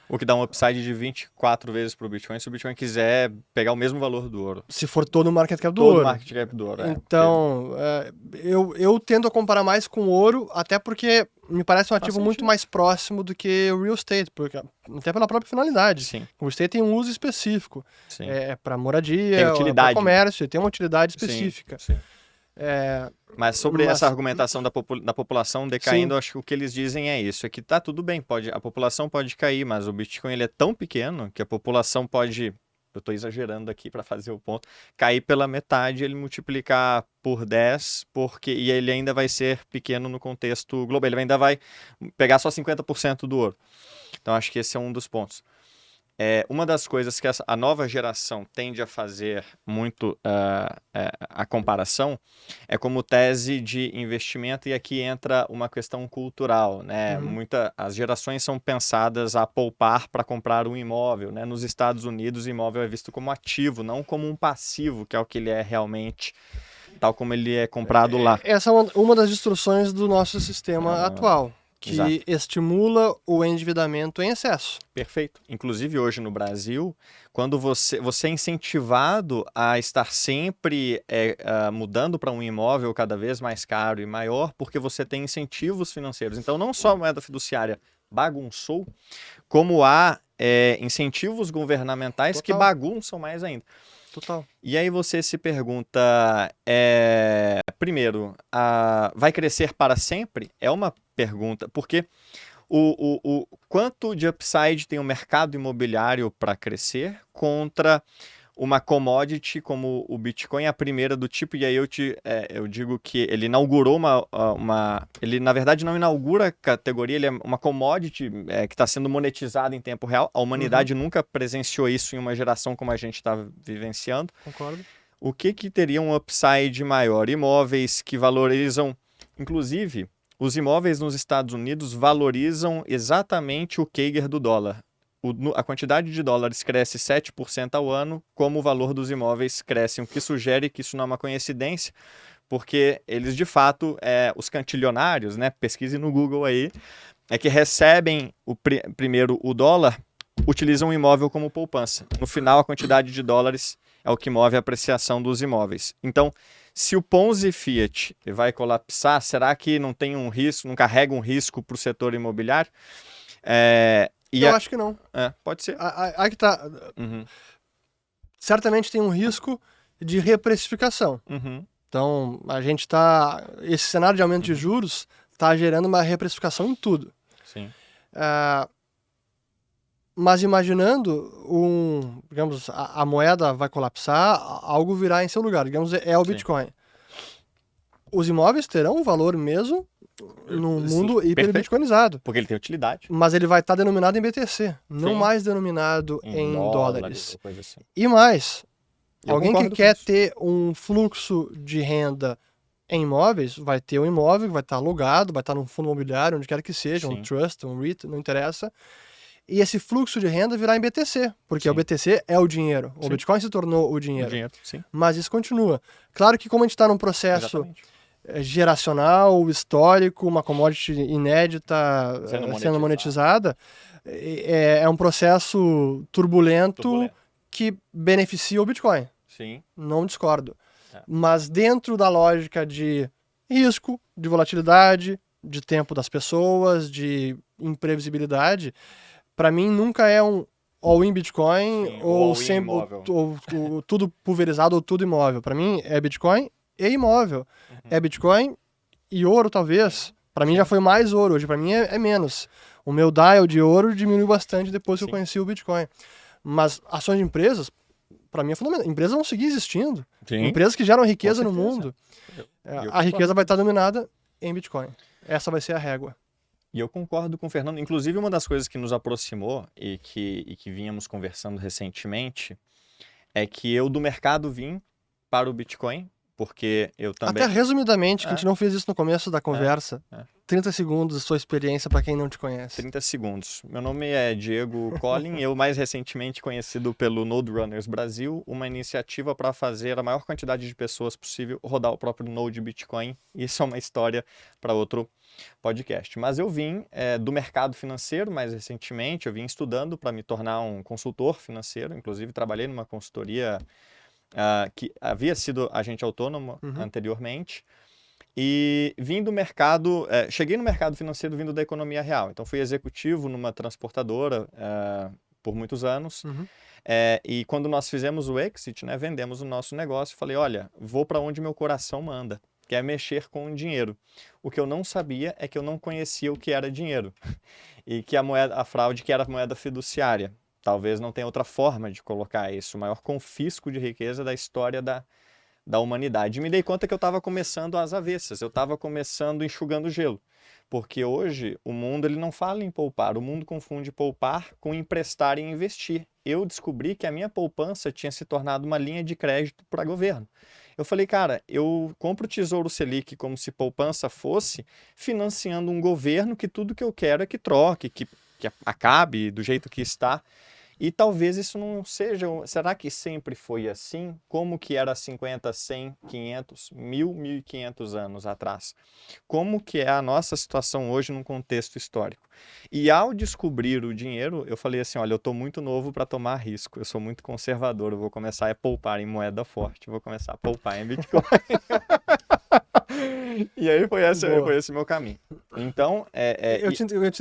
O que dá um upside de 24 vezes para o Bitcoin, se o Bitcoin quiser pegar o mesmo valor do ouro. Se for todo o market cap do ouro. Todo o market cap do ouro, Então, eu tendo a comparar mais com o ouro, até porque me parece um ativo muito mais próximo do que o real estate, porque, até pela própria finalidade. Sim. O real estate tem um uso específico. Sim. Para moradia, para comércio, tem uma utilidade específica. Sim. Mas sobre essa argumentação da população decaindo, acho que o que eles dizem é isso, é que tá tudo bem, a população pode cair, mas o Bitcoin ele é tão pequeno que a população pode, eu estou exagerando aqui para fazer o ponto, cair pela metade, ele multiplicar por 10, e ele ainda vai ser pequeno no contexto global, ele ainda vai pegar só 50% do ouro. Então acho que esse é um dos pontos. Uma das coisas que a nova geração tende a fazer muito a comparação é como tese de investimento, e aqui entra uma questão cultural, né? As gerações são pensadas a poupar para comprar um imóvel, né? Nos Estados Unidos, o imóvel é visto como ativo, não como um passivo, que é o que ele é realmente, tal como ele é comprado lá. Essa é uma das distorções do nosso sistema atual, que estimula o endividamento em excesso. Perfeito. Inclusive hoje no Brasil, quando você é incentivado a estar sempre mudando para um imóvel cada vez mais caro e maior, porque você tem incentivos financeiros. Então não só a moeda fiduciária bagunçou, como há incentivos governamentais que bagunçam mais ainda. Total. E aí você se pergunta, primeiro, vai crescer para sempre? É uma pergunta, porque o quanto de upside tem o mercado imobiliário para crescer contra uma commodity como o Bitcoin, a primeira do tipo, e aí eu digo que ele inaugurou ele na verdade não inaugura a categoria, ele é uma commodity que está sendo monetizada em tempo real, a humanidade nunca presenciou isso em uma geração como a gente está vivenciando. Concordo. O que teria um upside maior? Imóveis que valorizam, inclusive, os imóveis nos Estados Unidos valorizam exatamente o CAGR do dólar. A quantidade de dólares cresce 7% ao ano, como o valor dos imóveis cresce, o que sugere que isso não é uma coincidência, porque eles, de fato, os cantilionários, né, pesquise no Google aí, que recebem primeiro o dólar, utilizam o imóvel como poupança. No final, a quantidade de dólares é o que move a apreciação dos imóveis. Então, se o Ponzi Fiat vai colapsar, será que não tem um risco, não carrega um risco para o setor imobiliário? Eu acho que não. Pode ser. Aí que tá. Certamente tem um risco de reprecificação. Então, esse cenário de aumento de juros está gerando uma reprecificação em tudo. Sim. Mas imaginando digamos, a moeda vai colapsar, algo virá em seu lugar, digamos, o Bitcoin. Os imóveis terão um valor mesmo no mundo hiper-bitcoinizado. Porque ele tem utilidade. Mas ele vai estar denominado em BTC, não mais denominado em dólares. Coisa assim. E mais, alguém que quer ter um fluxo de renda em imóveis, vai ter um imóvel que vai estar alugado, vai estar num fundo imobiliário, onde quer que seja, um trust, um REIT, não interessa. E esse fluxo de renda virá em BTC, porque o BTC é o dinheiro. O Bitcoin se tornou o dinheiro. Mas isso continua. Claro que como a gente está num processo geracional, histórico, uma commodity inédita sendo monetizada, é um processo turbulento que beneficia o Bitcoin. Sim. Não discordo. Mas dentro da lógica de risco, de volatilidade, de tempo das pessoas, de imprevisibilidade, para mim nunca é um all-in Bitcoin ou sempre ou tudo pulverizado ou tudo imóvel. Para mim é Bitcoin e imóvel. É Bitcoin e ouro, talvez. Para mim já foi mais ouro, hoje para mim é menos. O meu dial de ouro diminuiu bastante depois que eu conheci o Bitcoin. Mas ações de empresas, para mim é fundamental. Empresas vão seguir existindo. Empresas que geram riqueza no mundo. A riqueza vai estar dominada em Bitcoin. Essa vai ser a régua. E eu concordo com o Fernando. Inclusive, uma das coisas que nos aproximou e que vínhamos conversando recentemente é que eu do mercado vim para o Bitcoin, porque eu Até também... resumidamente, que a É, gente não fez isso no começo da conversa, é. 30 segundos sua experiência para quem não te conhece. 30 segundos. Meu nome é Diego Collin, eu mais recentemente conhecido pelo Node Runners Brasil, uma iniciativa para fazer a maior quantidade de pessoas possível rodar o próprio Node Bitcoin. Isso é uma história para outro podcast. Mas eu vim do mercado financeiro mais recentemente, eu vim estudando para me tornar um consultor financeiro, inclusive trabalhei numa consultoria que havia sido agente autônomo anteriormente. E vim do mercado, cheguei no mercado financeiro vindo da economia real. Então fui executivo numa transportadora por muitos anos. E quando nós fizemos o exit, né, vendemos o nosso negócio, falei, olha, vou para onde meu coração manda, que é mexer com o dinheiro. O que eu não sabia é que eu não conhecia o que era dinheiro. E que a fraude que era a moeda fiduciária. Talvez não tenha outra forma de colocar isso. O maior confisco de riqueza da história da humanidade. E me dei conta que eu estava começando às avessas, eu estava começando enxugando gelo. Porque hoje o mundo ele não fala em poupar, o mundo confunde poupar com emprestar e investir. Eu descobri que a minha poupança tinha se tornado uma linha de crédito para governo. Eu falei, cara, eu compro o Tesouro Selic como se poupança fosse financiando um governo que tudo que eu quero é que troque, que acabe do jeito que está. E talvez isso não seja... Será que sempre foi assim? Como que era 50, 100, 500, 1000, 1500 anos atrás? Como que é a nossa situação hoje num contexto histórico? E ao descobrir o dinheiro, eu falei assim, olha, eu estou muito novo para tomar risco, eu sou muito conservador, eu vou começar a poupar em moeda forte, vou começar a poupar em Bitcoin. E aí foi esse meu caminho. Então,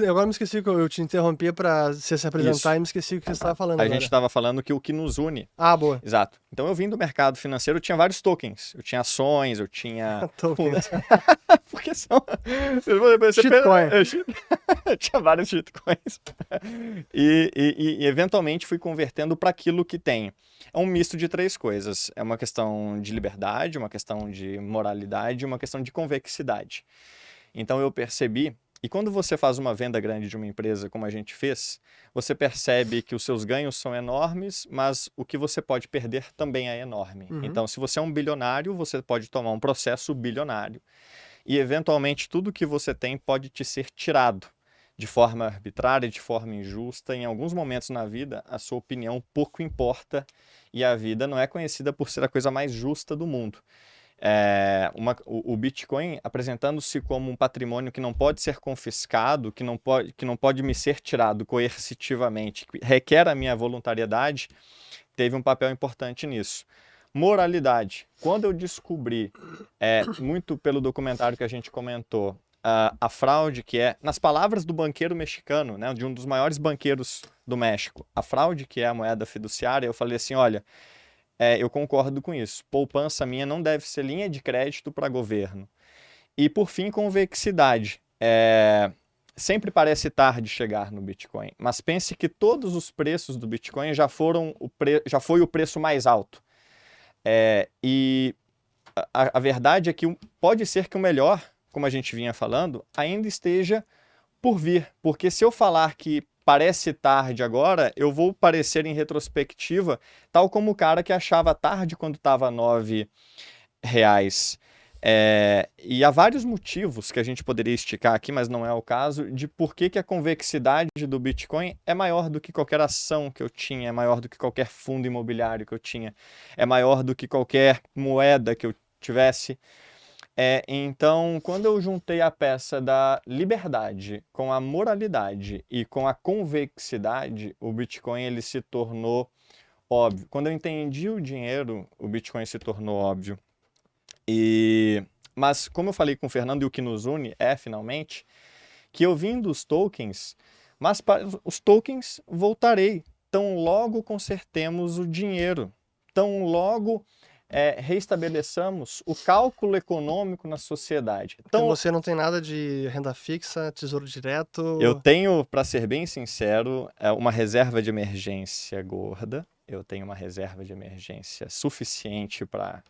agora me esqueci que eu te interrompi para você se apresentar isso. e me esqueci o que você estava falando A agora. gente estava falando que o que nos une. Ah, boa. Exato. Então eu vim do mercado financeiro, eu tinha vários tokens. Eu tinha ações, eu tinha... Tokens. Porque são... Shitcoin. Eu tinha vários shitcoins. E eventualmente fui convertendo para aquilo que tem. É um misto de três coisas. É uma questão de liberdade, uma questão de moralidade e uma questão de convexidade. Então eu percebi, e quando você faz uma venda grande de uma empresa como a gente fez, você percebe que os seus ganhos são enormes, mas o que você pode perder também é enorme. Então, se você é um bilionário, você pode tomar um processo bilionário. E, eventualmente, tudo que você tem pode te ser tirado de forma arbitrária, de forma injusta. Em alguns momentos na vida, a sua opinião pouco importa e a vida não é conhecida por ser a coisa mais justa do mundo. O Bitcoin apresentando-se como um patrimônio que não pode ser confiscado, que não pode me ser tirado coercitivamente, que requer a minha voluntariedade, teve um papel importante nisso. Moralidade. Quando eu descobri, muito pelo documentário que a gente comentou, a fraude que é, nas palavras do banqueiro mexicano, né, de um dos maiores banqueiros do México, a fraude que é a moeda fiduciária, eu falei assim, olha, eu concordo com isso. Poupança minha não deve ser linha de crédito para governo. E, por fim, convexidade. Sempre parece tarde chegar no Bitcoin, mas pense que todos os preços do Bitcoin já foi o preço mais alto. E a verdade é que pode ser que o melhor, como a gente vinha falando, ainda esteja por vir. Porque se eu falar que parece tarde agora, eu vou parecer em retrospectiva, tal como o cara que achava tarde quando estava R$ 9. E há vários motivos que a gente poderia esticar aqui, mas não é o caso, de por que a convexidade do Bitcoin é maior do que qualquer ação que eu tinha, é maior do que qualquer fundo imobiliário que eu tinha, é maior do que qualquer moeda que eu tivesse. Então, quando eu juntei a peça da liberdade com a moralidade e com a convexidade, o Bitcoin ele se tornou óbvio. Quando eu entendi o dinheiro, o Bitcoin se tornou óbvio. Mas, como eu falei com o Fernando, e o que nos une finalmente, que eu vim dos tokens, mas para os tokens voltarei. Tão logo consertemos o dinheiro, tão logo reestabeleçamos o cálculo econômico na sociedade. Então você não tem nada de renda fixa, tesouro direto? Eu tenho, para ser bem sincero, uma reserva de emergência gorda. Eu tenho uma reserva de emergência suficiente para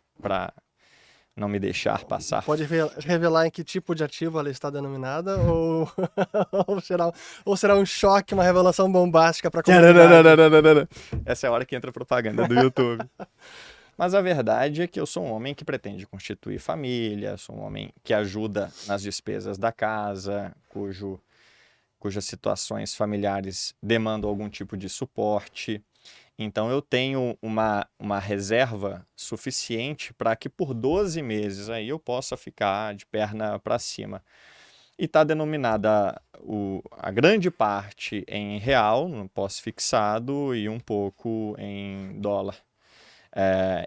não me deixar passar. Pode revelar em que tipo de ativo ela está denominada ou, ou será um choque, uma revelação bombástica para a comunidade? Essa é a hora que entra a propaganda do YouTube. Mas a verdade é que eu sou um homem que pretende constituir família, sou um homem que ajuda nas despesas da casa, cujas situações familiares demandam algum tipo de suporte. Então eu tenho uma reserva suficiente para que por 12 meses aí eu possa ficar de perna para cima. E está denominada a grande parte em real, no pós-fixado, e um pouco em dólar.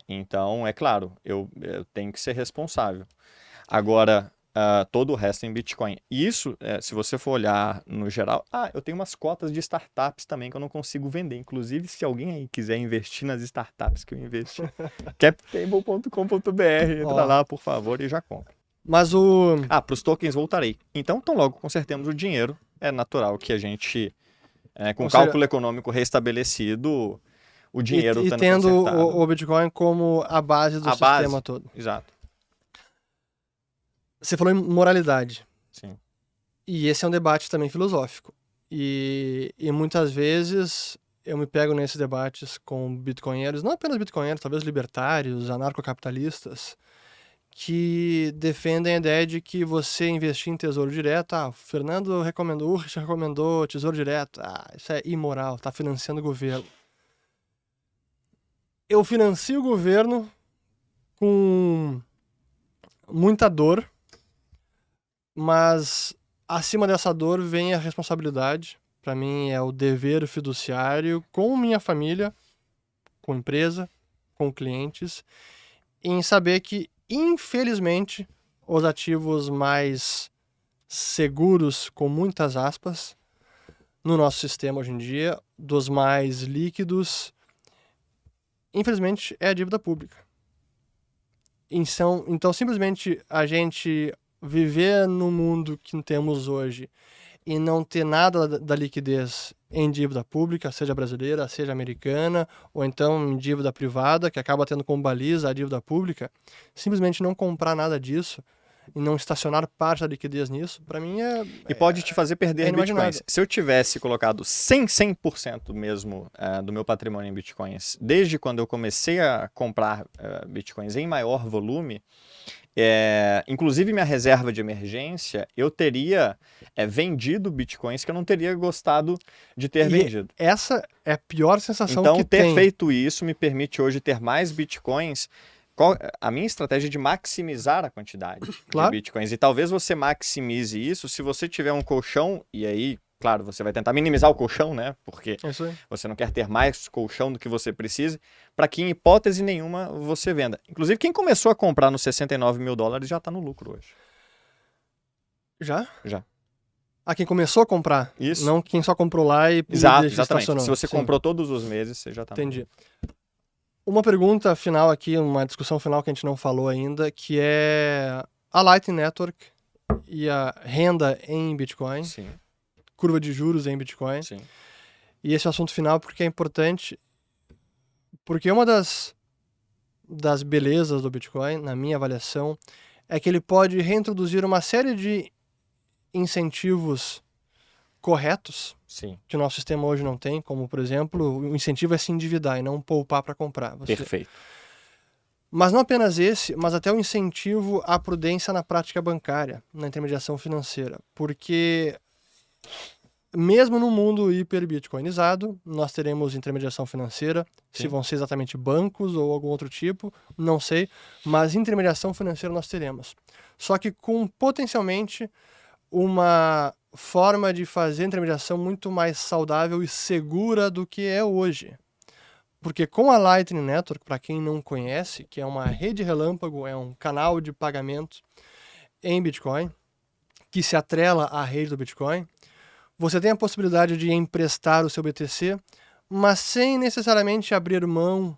Então, é claro, eu tenho que ser responsável. Agora, todo o resto em Bitcoin. E isso, se você for olhar no geral... eu tenho umas cotas de startups também que eu não consigo vender. Inclusive, se alguém aí quiser investir nas startups que eu investi, captable.com.br, entra lá, por favor, e já compra. Mas para os tokens voltarei. Então, tão logo consertemos o dinheiro, é natural que a gente, com o cálculo econômico restabelecido, o dinheiro e tendo o Bitcoin como a base do sistema todo. Exato. Você falou em moralidade. Sim. E esse é um debate também filosófico. E muitas vezes eu me pego nesses debates com bitcoinheiros, não apenas bitcoinheiros, talvez libertários, anarcocapitalistas, que defendem a ideia de que você investir em tesouro direto, o Fernando recomendou, o Urich recomendou tesouro direto, isso é imoral, está financiando o governo. Eu financio o governo com muita dor, mas acima dessa dor vem a responsabilidade. Para mim é o dever fiduciário com minha família, com empresa, com clientes, em saber que, infelizmente, os ativos mais seguros, com muitas aspas, no nosso sistema hoje em dia, dos mais líquidos, infelizmente, é a dívida pública. Então, simplesmente a gente viver no mundo que temos hoje e não ter nada da liquidez em dívida pública, seja brasileira, seja americana, ou então em dívida privada, que acaba tendo como baliza a dívida pública, simplesmente não comprar nada disso e não estacionar parte da liquidez nisso, para mim E pode te fazer perder bitcoins. Se eu tivesse colocado 100% mesmo do meu patrimônio em bitcoins, desde quando eu comecei a comprar bitcoins em maior volume, inclusive minha reserva de emergência, eu teria vendido bitcoins que eu não teria gostado de ter vendido. Essa é a pior sensação então, que tem. Então, ter feito isso me permite hoje ter mais bitcoins. A minha estratégia é de maximizar a quantidade de bitcoins. E talvez você maximize isso se você tiver um colchão, e aí, claro, você vai tentar minimizar o colchão, né? Porque você não quer ter mais colchão do que você precise, para que em hipótese nenhuma você venda. Inclusive, quem começou a comprar nos 69 mil dólares já está no lucro hoje. Já? Já. Quem começou a comprar? Isso. Não quem só comprou lá e exatamente. estacionou. Se você comprou todos os meses, você já está no lucro. Entendi. Uma pergunta final aqui, uma discussão final que a gente não falou ainda, que é a Lightning Network e a renda em Bitcoin. Sim. Curva de juros em Bitcoin. Sim. E esse é o assunto final porque é importante, porque uma das belezas do Bitcoin, na minha avaliação, é que ele pode reintroduzir uma série de incentivos corretos, sim, que o nosso sistema hoje não tem, como, por exemplo, o incentivo é se endividar e não poupar para comprar. Perfeito. Mas não apenas esse, mas até o incentivo à prudência na prática bancária, na intermediação financeira. Porque mesmo no mundo hiper-bitcoinizado, nós teremos intermediação financeira, se vão ser exatamente bancos ou algum outro tipo, não sei, mas intermediação financeira nós teremos. Só que com potencialmente uma forma de fazer intermediação muito mais saudável e segura do que é hoje. Porque com a Lightning Network, para quem não conhece, que é uma rede relâmpago, é um canal de pagamento em Bitcoin, que se atrela à rede do Bitcoin, você tem a possibilidade de emprestar o seu BTC, mas sem necessariamente abrir mão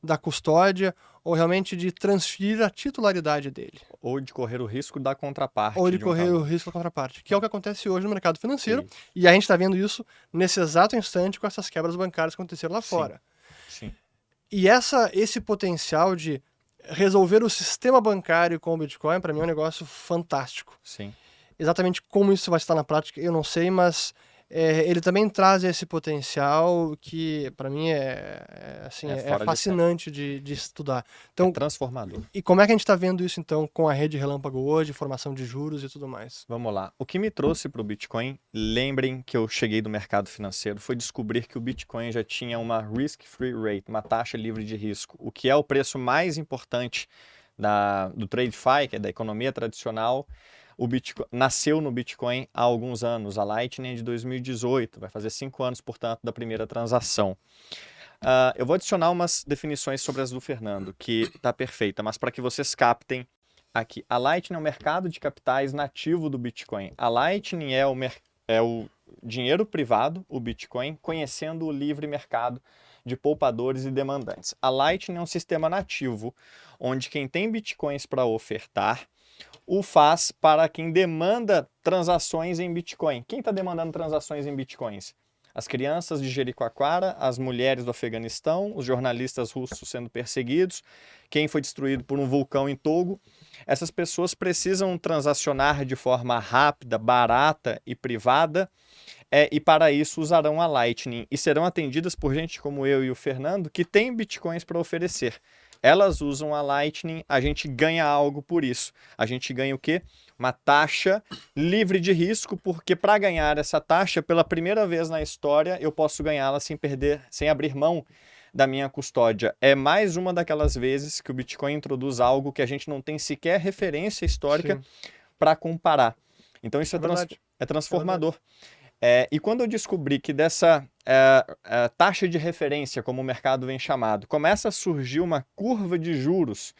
da custódia, ou realmente de transferir a titularidade dele. Ou de correr o risco da contraparte. Ou de correr o risco da contraparte, que é o que acontece hoje no mercado financeiro. Sim. E a gente está vendo isso nesse exato instante com essas quebras bancárias que aconteceram lá fora. Sim. E esse potencial de resolver o sistema bancário com o Bitcoin, para mim, é um negócio fantástico. Sim. Exatamente como isso vai estar na prática, eu não sei, mas ele também traz esse potencial que, para mim, assim, é fora de série. fascinante de estudar. É Então, transformador. e como é que a gente está vendo isso, então, com a rede Relâmpago hoje, formação de juros e tudo mais? Vamos lá. O que me trouxe para o Bitcoin, lembrem que eu cheguei do mercado financeiro, foi descobrir que o Bitcoin já tinha uma risk-free rate, uma taxa livre de risco, o que é o preço mais importante do TradeFi, que é da economia tradicional. O Bitcoin nasceu no Bitcoin há alguns anos. A Lightning é de 2018, vai fazer 5 anos, portanto, da primeira transação. Eu vou adicionar umas definições sobre as do Fernando, que está perfeita, mas para que vocês captem aqui. A Lightning é o mercado de capitais nativo do Bitcoin. A Lightning é o dinheiro privado, o Bitcoin, conhecendo o livre mercado de poupadores e demandantes. A Lightning é um sistema nativo, onde quem tem Bitcoins para ofertar, o faz para quem demanda transações em Bitcoin. Quem está demandando transações em Bitcoins? As crianças de Jericoacoara, as mulheres do Afeganistão, os jornalistas russos sendo perseguidos, quem foi destruído por um vulcão em Togo. Essas pessoas precisam transacionar de forma rápida, barata e privada, e para isso usarão a Lightning e serão atendidas por gente como eu e o Fernando que tem Bitcoins para oferecer. Elas usam a Lightning, a gente ganha algo por isso. A gente ganha o quê? Uma taxa livre de risco, porque para ganhar essa taxa, pela primeira vez na história, eu posso ganhá-la sem abrir mão da minha custódia. É mais uma daquelas vezes que o Bitcoin introduz algo que a gente não tem sequer referência histórica para comparar. Então isso é transformador. E quando eu descobri que dessa taxa de referência, como o mercado vem chamado, começa a surgir uma curva de juros,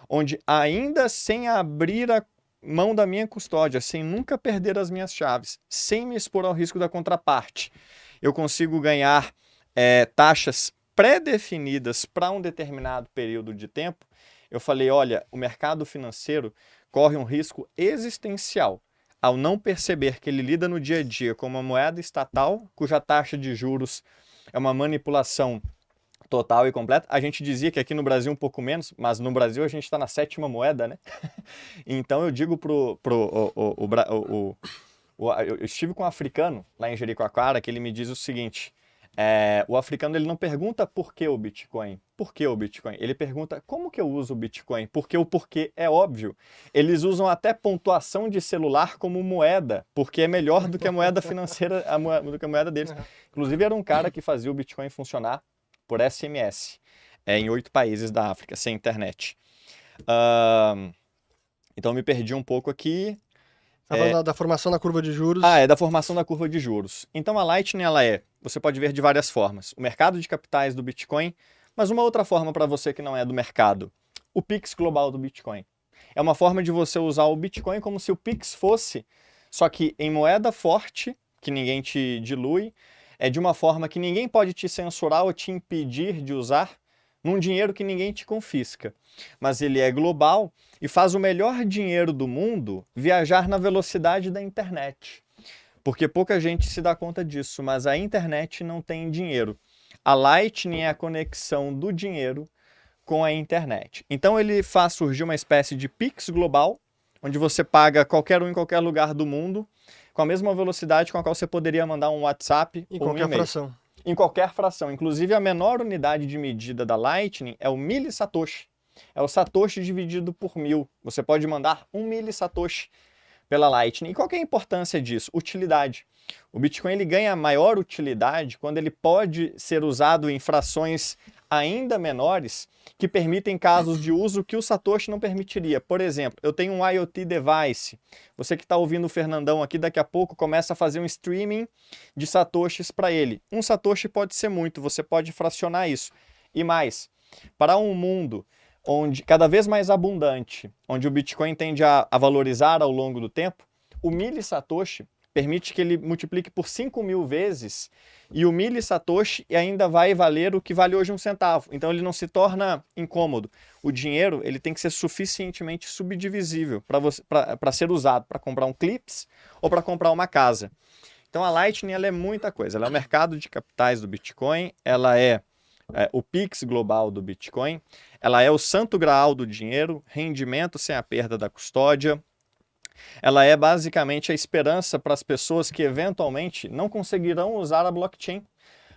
onde ainda sem abrir a mão da minha custódia, sem nunca perder as minhas chaves, sem me expor ao risco da contraparte, eu consigo ganhar taxas pré-definidas para um determinado período de tempo. Eu falei, olha, o mercado financeiro corre um risco existencial ao não perceber que ele lida no dia a dia com uma moeda estatal, cuja taxa de juros é uma manipulação total e completa. A gente dizia que aqui no Brasil um pouco menos, mas no Brasil a gente está na 7ª moeda, né? Então eu digo eu estive com um africano lá em Jericoacoara, que ele me diz o seguinte: o africano ele não pergunta por que o Bitcoin. Por que o Bitcoin? Ele pergunta como que eu uso o Bitcoin? Porque o porquê é óbvio. Eles usam até pontuação de celular como moeda, porque é melhor do que a moeda financeira, do que a moeda deles. Inclusive era um cara que fazia o Bitcoin funcionar por SMS em 8 países da África, sem internet. Então eu me perdi um pouco aqui. Da formação da curva de juros. É da formação da curva de juros. Então a Lightning, você pode ver de várias formas. O mercado de capitais do Bitcoin, mas uma outra forma para você que não é do mercado. O Pix global do Bitcoin. É uma forma de você usar o Bitcoin como se o Pix fosse, só que em moeda forte, que ninguém te dilui, de uma forma que ninguém pode te censurar ou te impedir de usar, num dinheiro que ninguém te confisca. Mas ele é global e faz o melhor dinheiro do mundo viajar na velocidade da internet. Porque pouca gente se dá conta disso, mas a internet não tem dinheiro. A Lightning é a conexão do dinheiro com a internet. Então ele faz surgir uma espécie de Pix global, onde você paga qualquer um em qualquer lugar do mundo, com a mesma velocidade com a qual você poderia mandar um WhatsApp ou um e-mail. Fração. Em qualquer fração. Inclusive, a menor unidade de medida da Lightning é o millisatoshi. É o satoshi dividido por 1000. Você pode mandar 1 millisatoshi pela Lightning. E qual que é a importância disso? Utilidade. O Bitcoin ele ganha maior utilidade quando ele pode ser usado em frações ainda menores que permitem casos de uso que o Satoshi não permitiria. Por exemplo, eu tenho um IoT device. Você que está ouvindo o Fernandão aqui, daqui a pouco começa a fazer um streaming de Satoshis para ele. Um Satoshi pode ser muito, você pode fracionar isso. E mais, para um mundo onde cada vez mais abundante, onde o Bitcoin tende a valorizar ao longo do tempo, o millisatoshi permite que ele multiplique por 5.000 vezes e o millisatoshi ainda vai valer o que vale hoje 1 centavo. Então ele não se torna incômodo. O dinheiro ele tem que ser suficientemente subdivisível para ser usado para comprar um clips ou para comprar uma casa. Então a Lightning ela é muita coisa. Ela é o mercado de capitais do Bitcoin, ela é o Pix global do Bitcoin. Ela é o santo graal do dinheiro, rendimento sem a perda da custódia. Ela é basicamente a esperança para as pessoas que eventualmente não conseguirão usar a blockchain.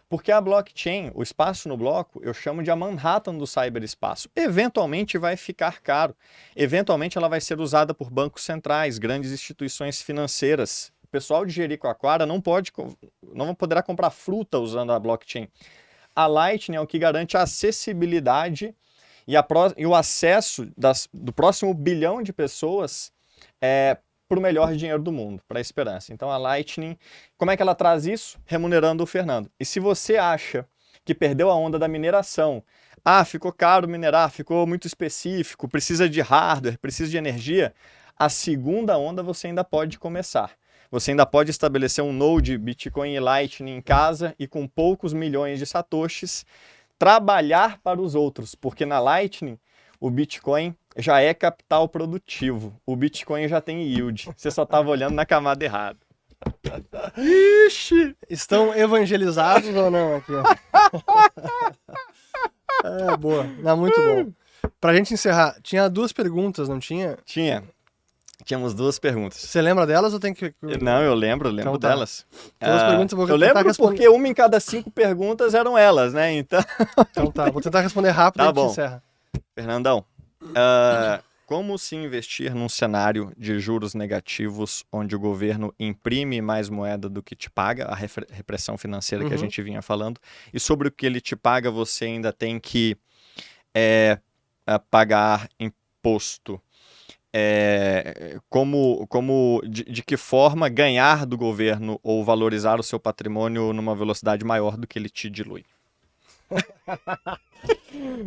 Porque a blockchain, o espaço no bloco, eu chamo de a Manhattan do cyberespaço. Eventualmente vai ficar caro. Eventualmente ela vai ser usada por bancos centrais, grandes instituições financeiras. O pessoal de Jericoacoara não poderá comprar fruta usando a blockchain. A Lightning é o que garante a acessibilidade e o acesso do próximo bilhão de pessoas para o melhor dinheiro do mundo, para a esperança. Então a Lightning, como é que ela traz isso? Remunerando o Fernando. E se você acha que perdeu a onda da mineração, ficou caro minerar, ficou muito específico, precisa de hardware, precisa de energia, a segunda onda você ainda pode começar. Você ainda pode estabelecer um node Bitcoin e Lightning em casa e com poucos milhões de satoshis trabalhar para os outros, porque na Lightning o Bitcoin já é capital produtivo. O Bitcoin já tem yield. Você só estava olhando na camada errada. Ixi! Estão evangelizados ou não aqui? Boa. Não, muito bom. Pra gente encerrar, tinha 2 perguntas, não tinha? Tínhamos 2 perguntas. Você lembra delas ou tem que... Não, eu lembro então, delas. 2 perguntas eu vou eu lembro porque uma em cada 5 perguntas eram elas, né? Então tá, vou tentar responder rápido e a gente encerra. Fernandão, como se investir num cenário de juros negativos onde o governo imprime mais moeda do que te paga, a repressão financeira que a gente vinha falando, e sobre o que ele te paga você ainda tem que pagar imposto? De que forma ganhar do governo ou valorizar o seu patrimônio numa velocidade maior do que ele te dilui?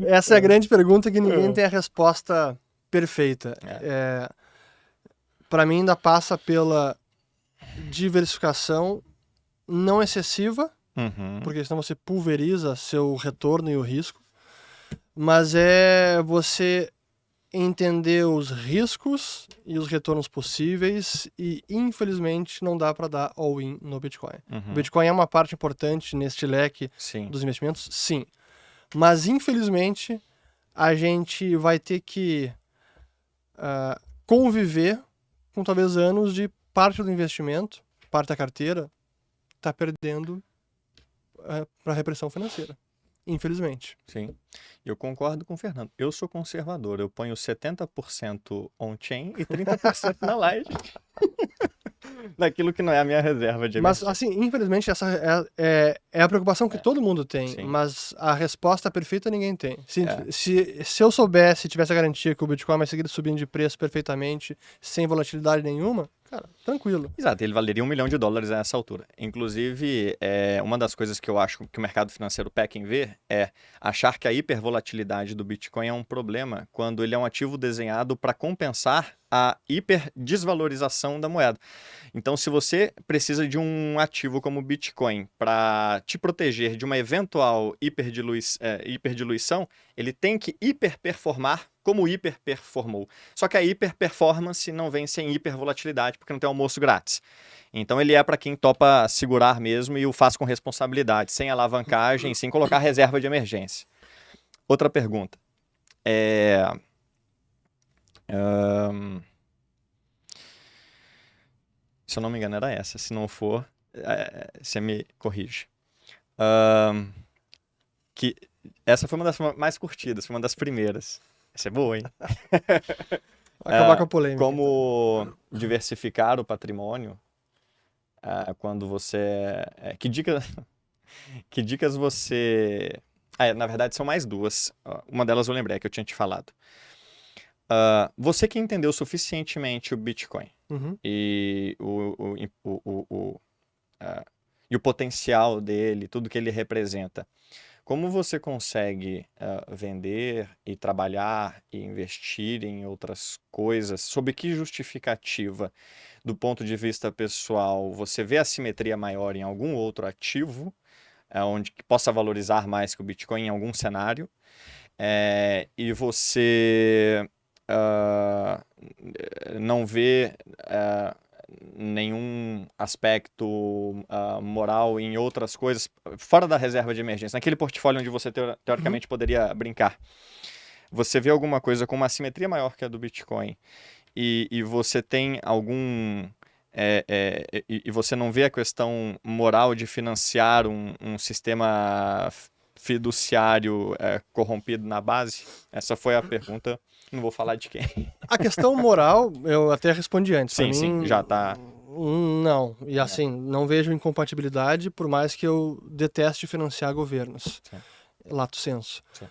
Essa é a grande pergunta que ninguém tem a resposta perfeita. Para mim ainda passa pela diversificação não excessiva, porque senão você pulveriza seu retorno e o risco, mas é você entender os riscos e os retornos possíveis e, infelizmente, não dá para dar all-in no Bitcoin. O Bitcoin é uma parte importante neste leque dos investimentos? Sim. Mas, infelizmente, a gente vai ter que conviver com talvez anos de parte do investimento, parte da carteira, tá perdendo para a repressão financeira. Infelizmente. Sim, eu concordo com o Fernando. Eu sou conservador, eu ponho 70% on-chain e 30% na Lightning. Daquilo que não é a minha reserva de Mas, assim, infelizmente, essa é a preocupação que todo mundo tem, sim. Mas a resposta perfeita ninguém tem. Se eu soubesse, tivesse a garantia que o Bitcoin vai seguir subindo de preço perfeitamente, sem volatilidade nenhuma, cara, tranquilo. Exato, ele valeria $1 milhão a essa altura. Inclusive, uma das coisas que eu acho que o mercado financeiro peca em ver é achar que a hipervolatilidade do Bitcoin é um problema quando ele é um ativo desenhado para compensar a hiperdesvalorização da moeda. Então, se você precisa de um ativo como o Bitcoin para te proteger de uma eventual hiperdiluição, ele tem que hiperperformar como o hiperperformou. Só que a hiperperformance não vem sem hipervolatilidade, porque não tem almoço grátis. Então ele é para quem topa segurar mesmo e o faz com responsabilidade, sem alavancagem, sem colocar reserva de emergência. Outra pergunta. Se eu não me engano era essa. Se não for, você me corrige. Essa foi uma das mais curtidas, foi uma das primeiras. Essa é boa, hein? Acabar com a polêmica. Como diversificar o patrimônio quando você... Que dicas você... na verdade, são mais 2. Uma delas eu lembrei, que eu tinha te falado. Você que entendeu suficientemente o Bitcoin e o potencial dele, tudo que ele representa, como você consegue vender e trabalhar e investir em outras coisas? Sob que justificativa, do ponto de vista pessoal, você vê assimetria maior em algum outro ativo, onde possa valorizar mais que o Bitcoin em algum cenário? E você não vê nenhum aspecto moral em outras coisas, fora da reserva de emergência, naquele portfólio onde você teoricamente poderia brincar, você vê alguma coisa com uma simetria maior que a do Bitcoin e você tem algum... e você não vê a questão moral de financiar um sistema fiduciário corrompido na base? Essa foi a pergunta. Não vou falar de quem. A questão moral, eu até respondi antes. Pra Sim, sim, mim, já tá. Não. E assim, não vejo incompatibilidade, por mais que eu deteste financiar governos. Sim. Lato sensu. Sim.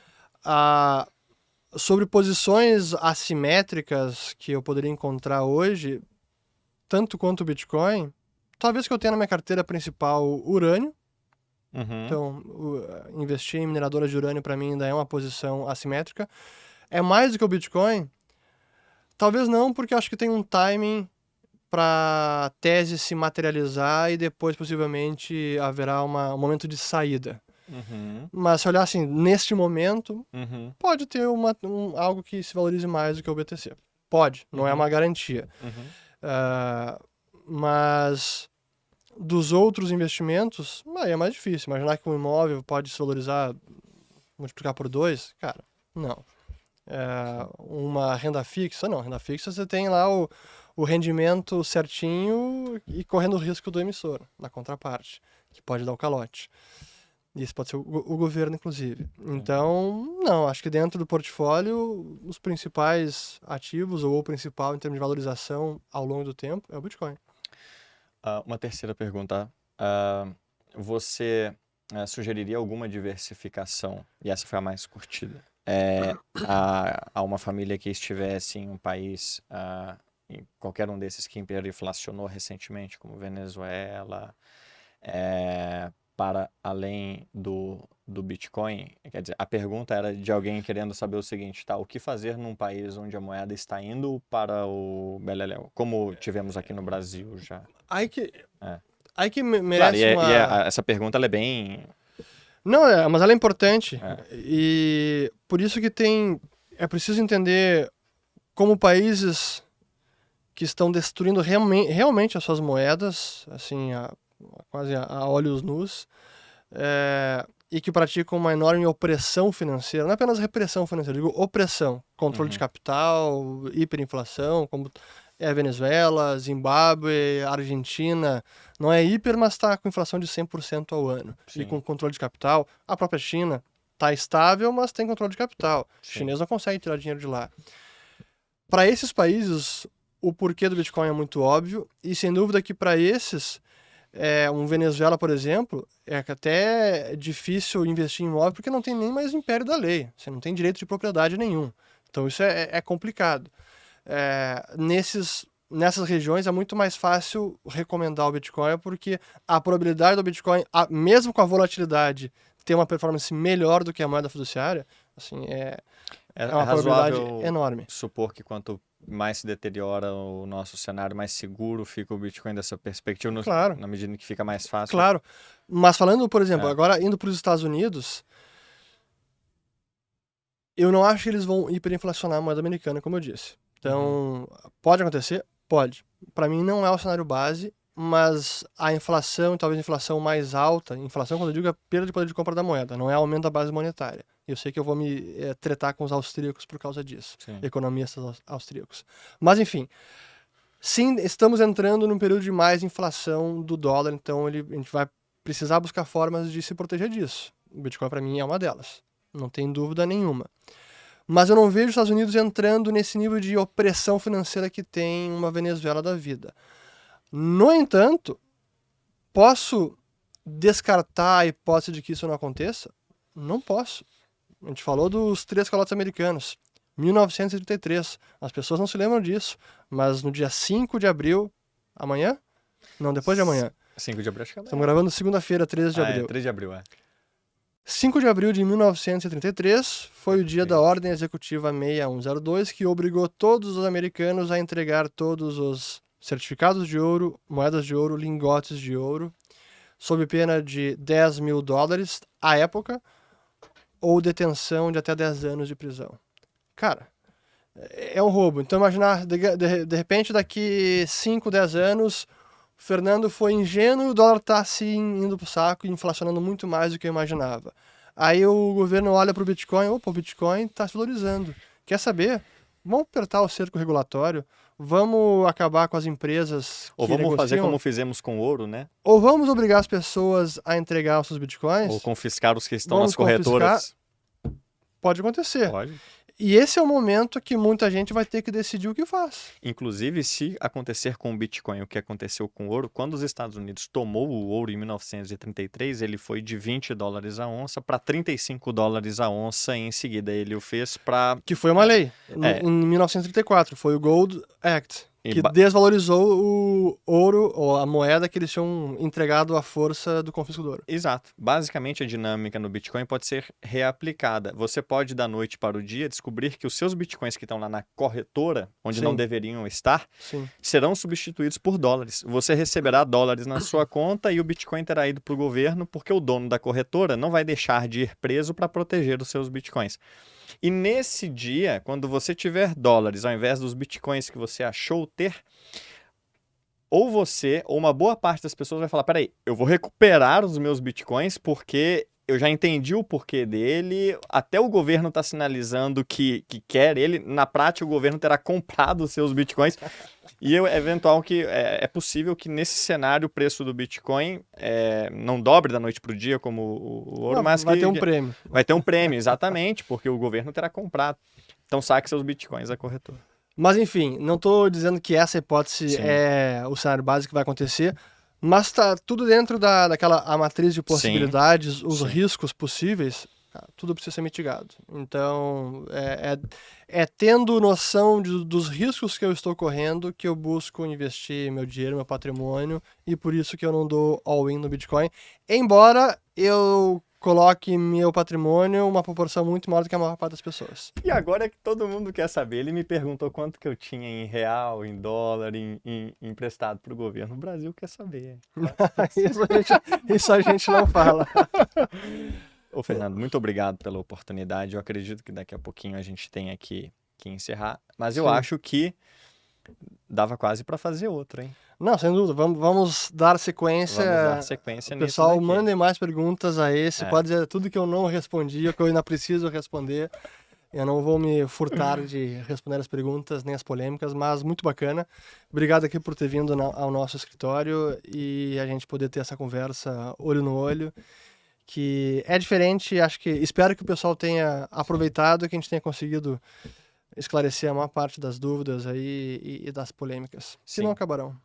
Sobre posições assimétricas que eu poderia encontrar hoje, tanto quanto o Bitcoin, talvez que eu tenha na minha carteira principal urânio. Uhum. Então, investir em mineradora de urânio para mim ainda é uma posição assimétrica. É mais do que o Bitcoin? Talvez não, porque eu acho que tem um timing para tese se materializar e depois possivelmente haverá um momento de saída. Uhum. Mas se olhar assim, neste momento, Uhum. pode ter algo que se valorize mais do que o BTC. Pode, não é uma garantia. Uhum. Mas dos outros investimentos, aí é mais difícil. Imaginar que um imóvel pode se valorizar, multiplicar por 2, cara, não. Uma renda fixa, não. Renda fixa você tem lá o rendimento certinho e correndo o risco do emissor, na contraparte, que pode dar o calote. Isso pode ser o governo, inclusive. Então, não, acho que dentro do portfólio, os principais ativos, ou o principal em termos de valorização ao longo do tempo, é o Bitcoin. Uma terceira pergunta. Você sugeriria alguma diversificação, e essa foi a mais curtida, a uma família que estivesse em um país, em qualquer um desses que hiperinflacionou recentemente, como Venezuela, para além do Bitcoin? Quer dizer, a pergunta era de alguém querendo saber o seguinte, tá? O que fazer num país onde a moeda está indo para o beleléu, como tivemos aqui no Brasil já? Aí que Claro, merece essa pergunta ela é bem... Não, mas ela é importante. E por isso que é preciso entender como países que estão destruindo realmente as suas moedas, assim, quase a olhos nus, e que praticam uma enorme opressão financeira, não é apenas repressão financeira, eu digo opressão, controle de capital, hiperinflação, como é a Venezuela, Zimbábue, Argentina, não é hiper, mas está com inflação de 100% ao ano. Sim. E com controle de capital, a própria China está estável, mas tem controle de capital. Os chineses não conseguem tirar dinheiro de lá. Para esses países, o porquê do Bitcoin é muito óbvio, e sem dúvida que para esses, um Venezuela, por exemplo, é até difícil investir em imóvel porque não tem nem mais império da lei, você não tem direito de propriedade nenhum. Então isso é complicado. Nessas regiões é muito mais fácil recomendar o Bitcoin porque a probabilidade do Bitcoin, mesmo com a volatilidade, ter uma performance melhor do que a moeda fiduciária, assim, é uma probabilidade enorme. Supor que quanto mais se deteriora o nosso cenário, mais seguro fica o Bitcoin dessa perspectiva, Claro. na medida que fica mais fácil. Claro. Mas falando, por exemplo, agora indo para os Estados Unidos, eu não acho que eles vão hiperinflacionar a moeda americana, como eu disse. Então, pode acontecer? Pode. Para mim não é o cenário base, mas a inflação, talvez a inflação mais alta, inflação quando eu digo é perda de poder de compra da moeda, não é aumento da base monetária. Eu sei que eu vou me tretar com os austríacos por causa disso, economistas austríacos. Mas enfim, sim, estamos entrando num período de mais inflação do dólar, então a gente vai precisar buscar formas de se proteger disso. O Bitcoin para mim é uma delas, não tem dúvida nenhuma. Mas eu não vejo os Estados Unidos entrando nesse nível de opressão financeira que tem uma Venezuela da vida. No entanto, posso descartar a hipótese de que isso não aconteça? Não posso. A gente falou dos 3 calotes americanos. 1933. As pessoas não se lembram disso. Mas no dia 5 de abril... Amanhã? Não, depois de amanhã. 5 de abril, acho que é amanhã. Estamos gravando segunda-feira, 13 de abril. 3 de abril, 5 de abril de 1933 foi o dia da Ordem Executiva 6102, que obrigou todos os americanos a entregar todos os certificados de ouro, moedas de ouro, lingotes de ouro, sob pena de $10 mil à época, ou detenção de até 10 anos de prisão. Cara, É um roubo. Então, imaginar, de repente, daqui 5, 10 anos, o Fernando foi ingênuo e o dólar está assim, indo pro saco e inflacionando muito mais do que eu imaginava. Aí o governo olha para o Bitcoin, opa, o Bitcoin está se valorizando. Quer saber? Vamos apertar o cerco regulatório, vamos acabar com as empresas Ou que vamos fazer negociam, como fizemos com o ouro, né? ou vamos obrigar as pessoas a entregar os seus Ou Bitcoins, confiscar os que estão nas vamos confiscar, corretoras. pode acontecer. Pode. E esse é o momento que muita gente vai ter que decidir o que faz. Inclusive, se acontecer com o Bitcoin o que aconteceu com o ouro, quando os Estados Unidos tomou o ouro em 1933, ele foi de $20 a onça para $35 a onça. Em seguida, ele o fez para... Que foi uma lei, É. em 1934, foi o Gold Act, E que ba- desvalorizou o ouro, ou a moeda que eles tinham entregado à força do confisco do ouro. Exato. Basicamente, a dinâmica no Bitcoin pode ser reaplicada. Você pode, da noite para o dia, descobrir que os seus Bitcoins que estão lá na corretora, onde não Sim. deveriam estar, Sim. serão substituídos por dólares. Você receberá dólares na sua conta e o Bitcoin terá ido para o governo, porque o dono da corretora não vai deixar de ir preso para proteger os seus Bitcoins. E nesse dia, quando você tiver dólares ao invés dos Bitcoins que você achou ter, ou você, ou uma boa parte das pessoas vai falar, peraí, eu vou recuperar os meus Bitcoins porque eu já entendi o porquê dele, até o governo está sinalizando que quer ele, na prática o governo terá comprado os seus Bitcoins, e é possível que nesse cenário o preço do Bitcoin não dobre da noite para o dia como o ouro, Não, mas vai que ter um prêmio. vai ter um prêmio, exatamente, porque o governo terá comprado. Então saque seus Bitcoins da corretora. Mas enfim, não estou dizendo que essa hipótese Sim. é o cenário básico que vai acontecer, mas está tudo dentro daquela a matriz de possibilidades, os sim. riscos possíveis, tudo precisa ser mitigado. Então, tendo noção dos riscos que eu estou correndo que eu busco investir meu dinheiro, meu patrimônio, e por isso que eu não dou all-in no Bitcoin, embora eu coloque meu patrimônio uma proporção muito maior do que a maior parte das pessoas. E agora é que todo mundo quer saber. Ele me perguntou quanto que eu tinha em real, em dólar, emprestado para o governo. O Brasil quer saber. Isso a gente não fala. Ô, Fernando, muito obrigado pela oportunidade. Eu acredito que daqui a pouquinho a gente tem que encerrar. Mas eu Sim. acho que dava quase para fazer outro, hein? Não, sem dúvida. Vamos dar sequência. Vamos dar sequência nisso Pessoal, daqui. mandem mais perguntas a esse. É. Pode dizer tudo que eu não respondi, ou que eu ainda preciso responder. Eu não vou me furtar de responder as perguntas, nem as polêmicas, mas muito bacana. Obrigado aqui por ter vindo ao nosso escritório e a gente poder ter essa conversa olho no olho, que é diferente. Espero que o pessoal tenha aproveitado e que a gente tenha conseguido esclarecer a maior parte das dúvidas aí e das polêmicas. Se não acabarão.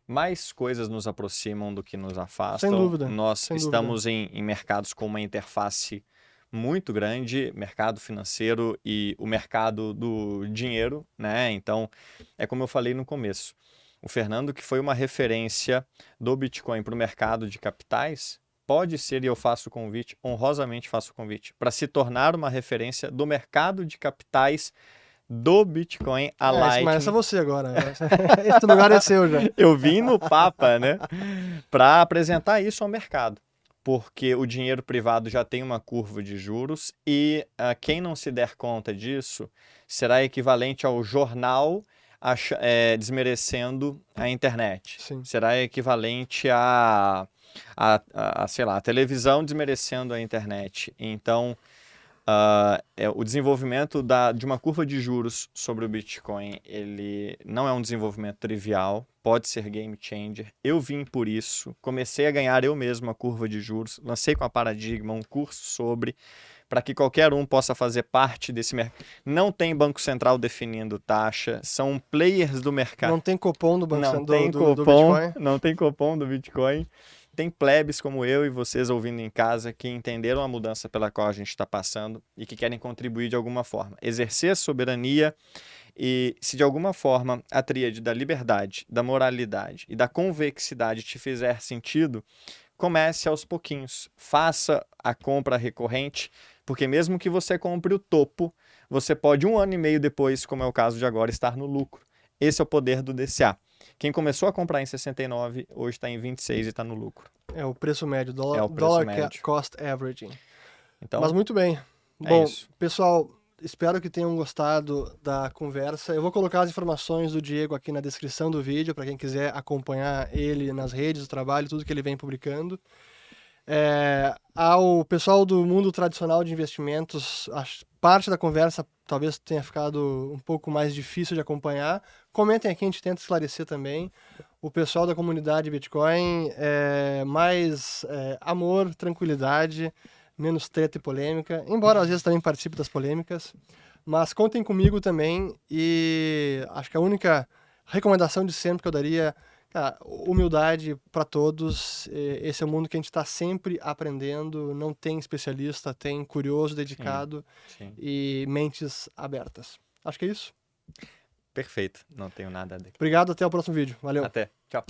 Mais coisas nos aproximam do que nos afastam. Sem dúvida. Nós estamos em mercados com uma interface muito grande, mercado financeiro e o mercado do dinheiro, né? Então, é como eu falei no começo. O Fernando, que foi uma referência do Bitcoin para o mercado de capitais, pode ser, e eu faço o convite, honrosamente faço o convite, para se tornar uma referência do mercado de capitais do Bitcoin a Lightning. Mas essa é você agora. Esse lugar é seu já. Eu vim no Papa, né? Para apresentar isso ao mercado. Porque o dinheiro privado já tem uma curva de juros e quem não se der conta disso será equivalente ao jornal desmerecendo a internet. Sim. Será equivalente sei lá, a televisão desmerecendo a internet. Então, o desenvolvimento de uma curva de juros sobre o Bitcoin, ele não é um desenvolvimento trivial, pode ser game changer. Eu vim por isso, comecei a ganhar eu mesmo a curva de juros, lancei com a Paradigma um curso sobre, para que qualquer um possa fazer parte desse mercado. Não tem Banco Central definindo taxa, são players do mercado. Não tem cupom do Banco Central do Bitcoin. Não tem cupom do Bitcoin. Tem plebes como eu e vocês ouvindo em casa que entenderam a mudança pela qual a gente está passando e que querem contribuir de alguma forma. Exercer a soberania e, se de alguma forma a tríade da liberdade, da moralidade e da convexidade te fizer sentido, comece aos pouquinhos. Faça a compra recorrente, porque mesmo que você compre o topo, você pode 1 ano e meio depois, como é o caso de agora, estar no lucro. Esse é o poder do DCA. Quem começou a comprar em 69, hoje está em 26 e está no lucro. É o preço médio, o preço médio. Cost Averaging. Então, mas muito bem. Bom, isso. pessoal, espero que tenham gostado da conversa. Eu vou colocar as informações do Diego aqui na descrição do vídeo, para quem quiser acompanhar ele nas redes, o trabalho, tudo que ele vem publicando. Ao pessoal do mundo tradicional de investimentos, parte da conversa talvez tenha ficado um pouco mais difícil de acompanhar. Comentem aqui, a gente tenta esclarecer também. O pessoal da comunidade Bitcoin mais amor, tranquilidade, menos treta e polêmica, embora às vezes também participe das polêmicas. Mas contem comigo também, e acho que a única recomendação de sempre que eu daria, cara, humildade para todos. Esse é um mundo que a gente está sempre aprendendo, não tem especialista, tem curioso, dedicado Sim. e mentes abertas. Acho que é isso. Perfeito, não tenho nada a dizer. Obrigado, até o próximo vídeo. Valeu. Até, tchau.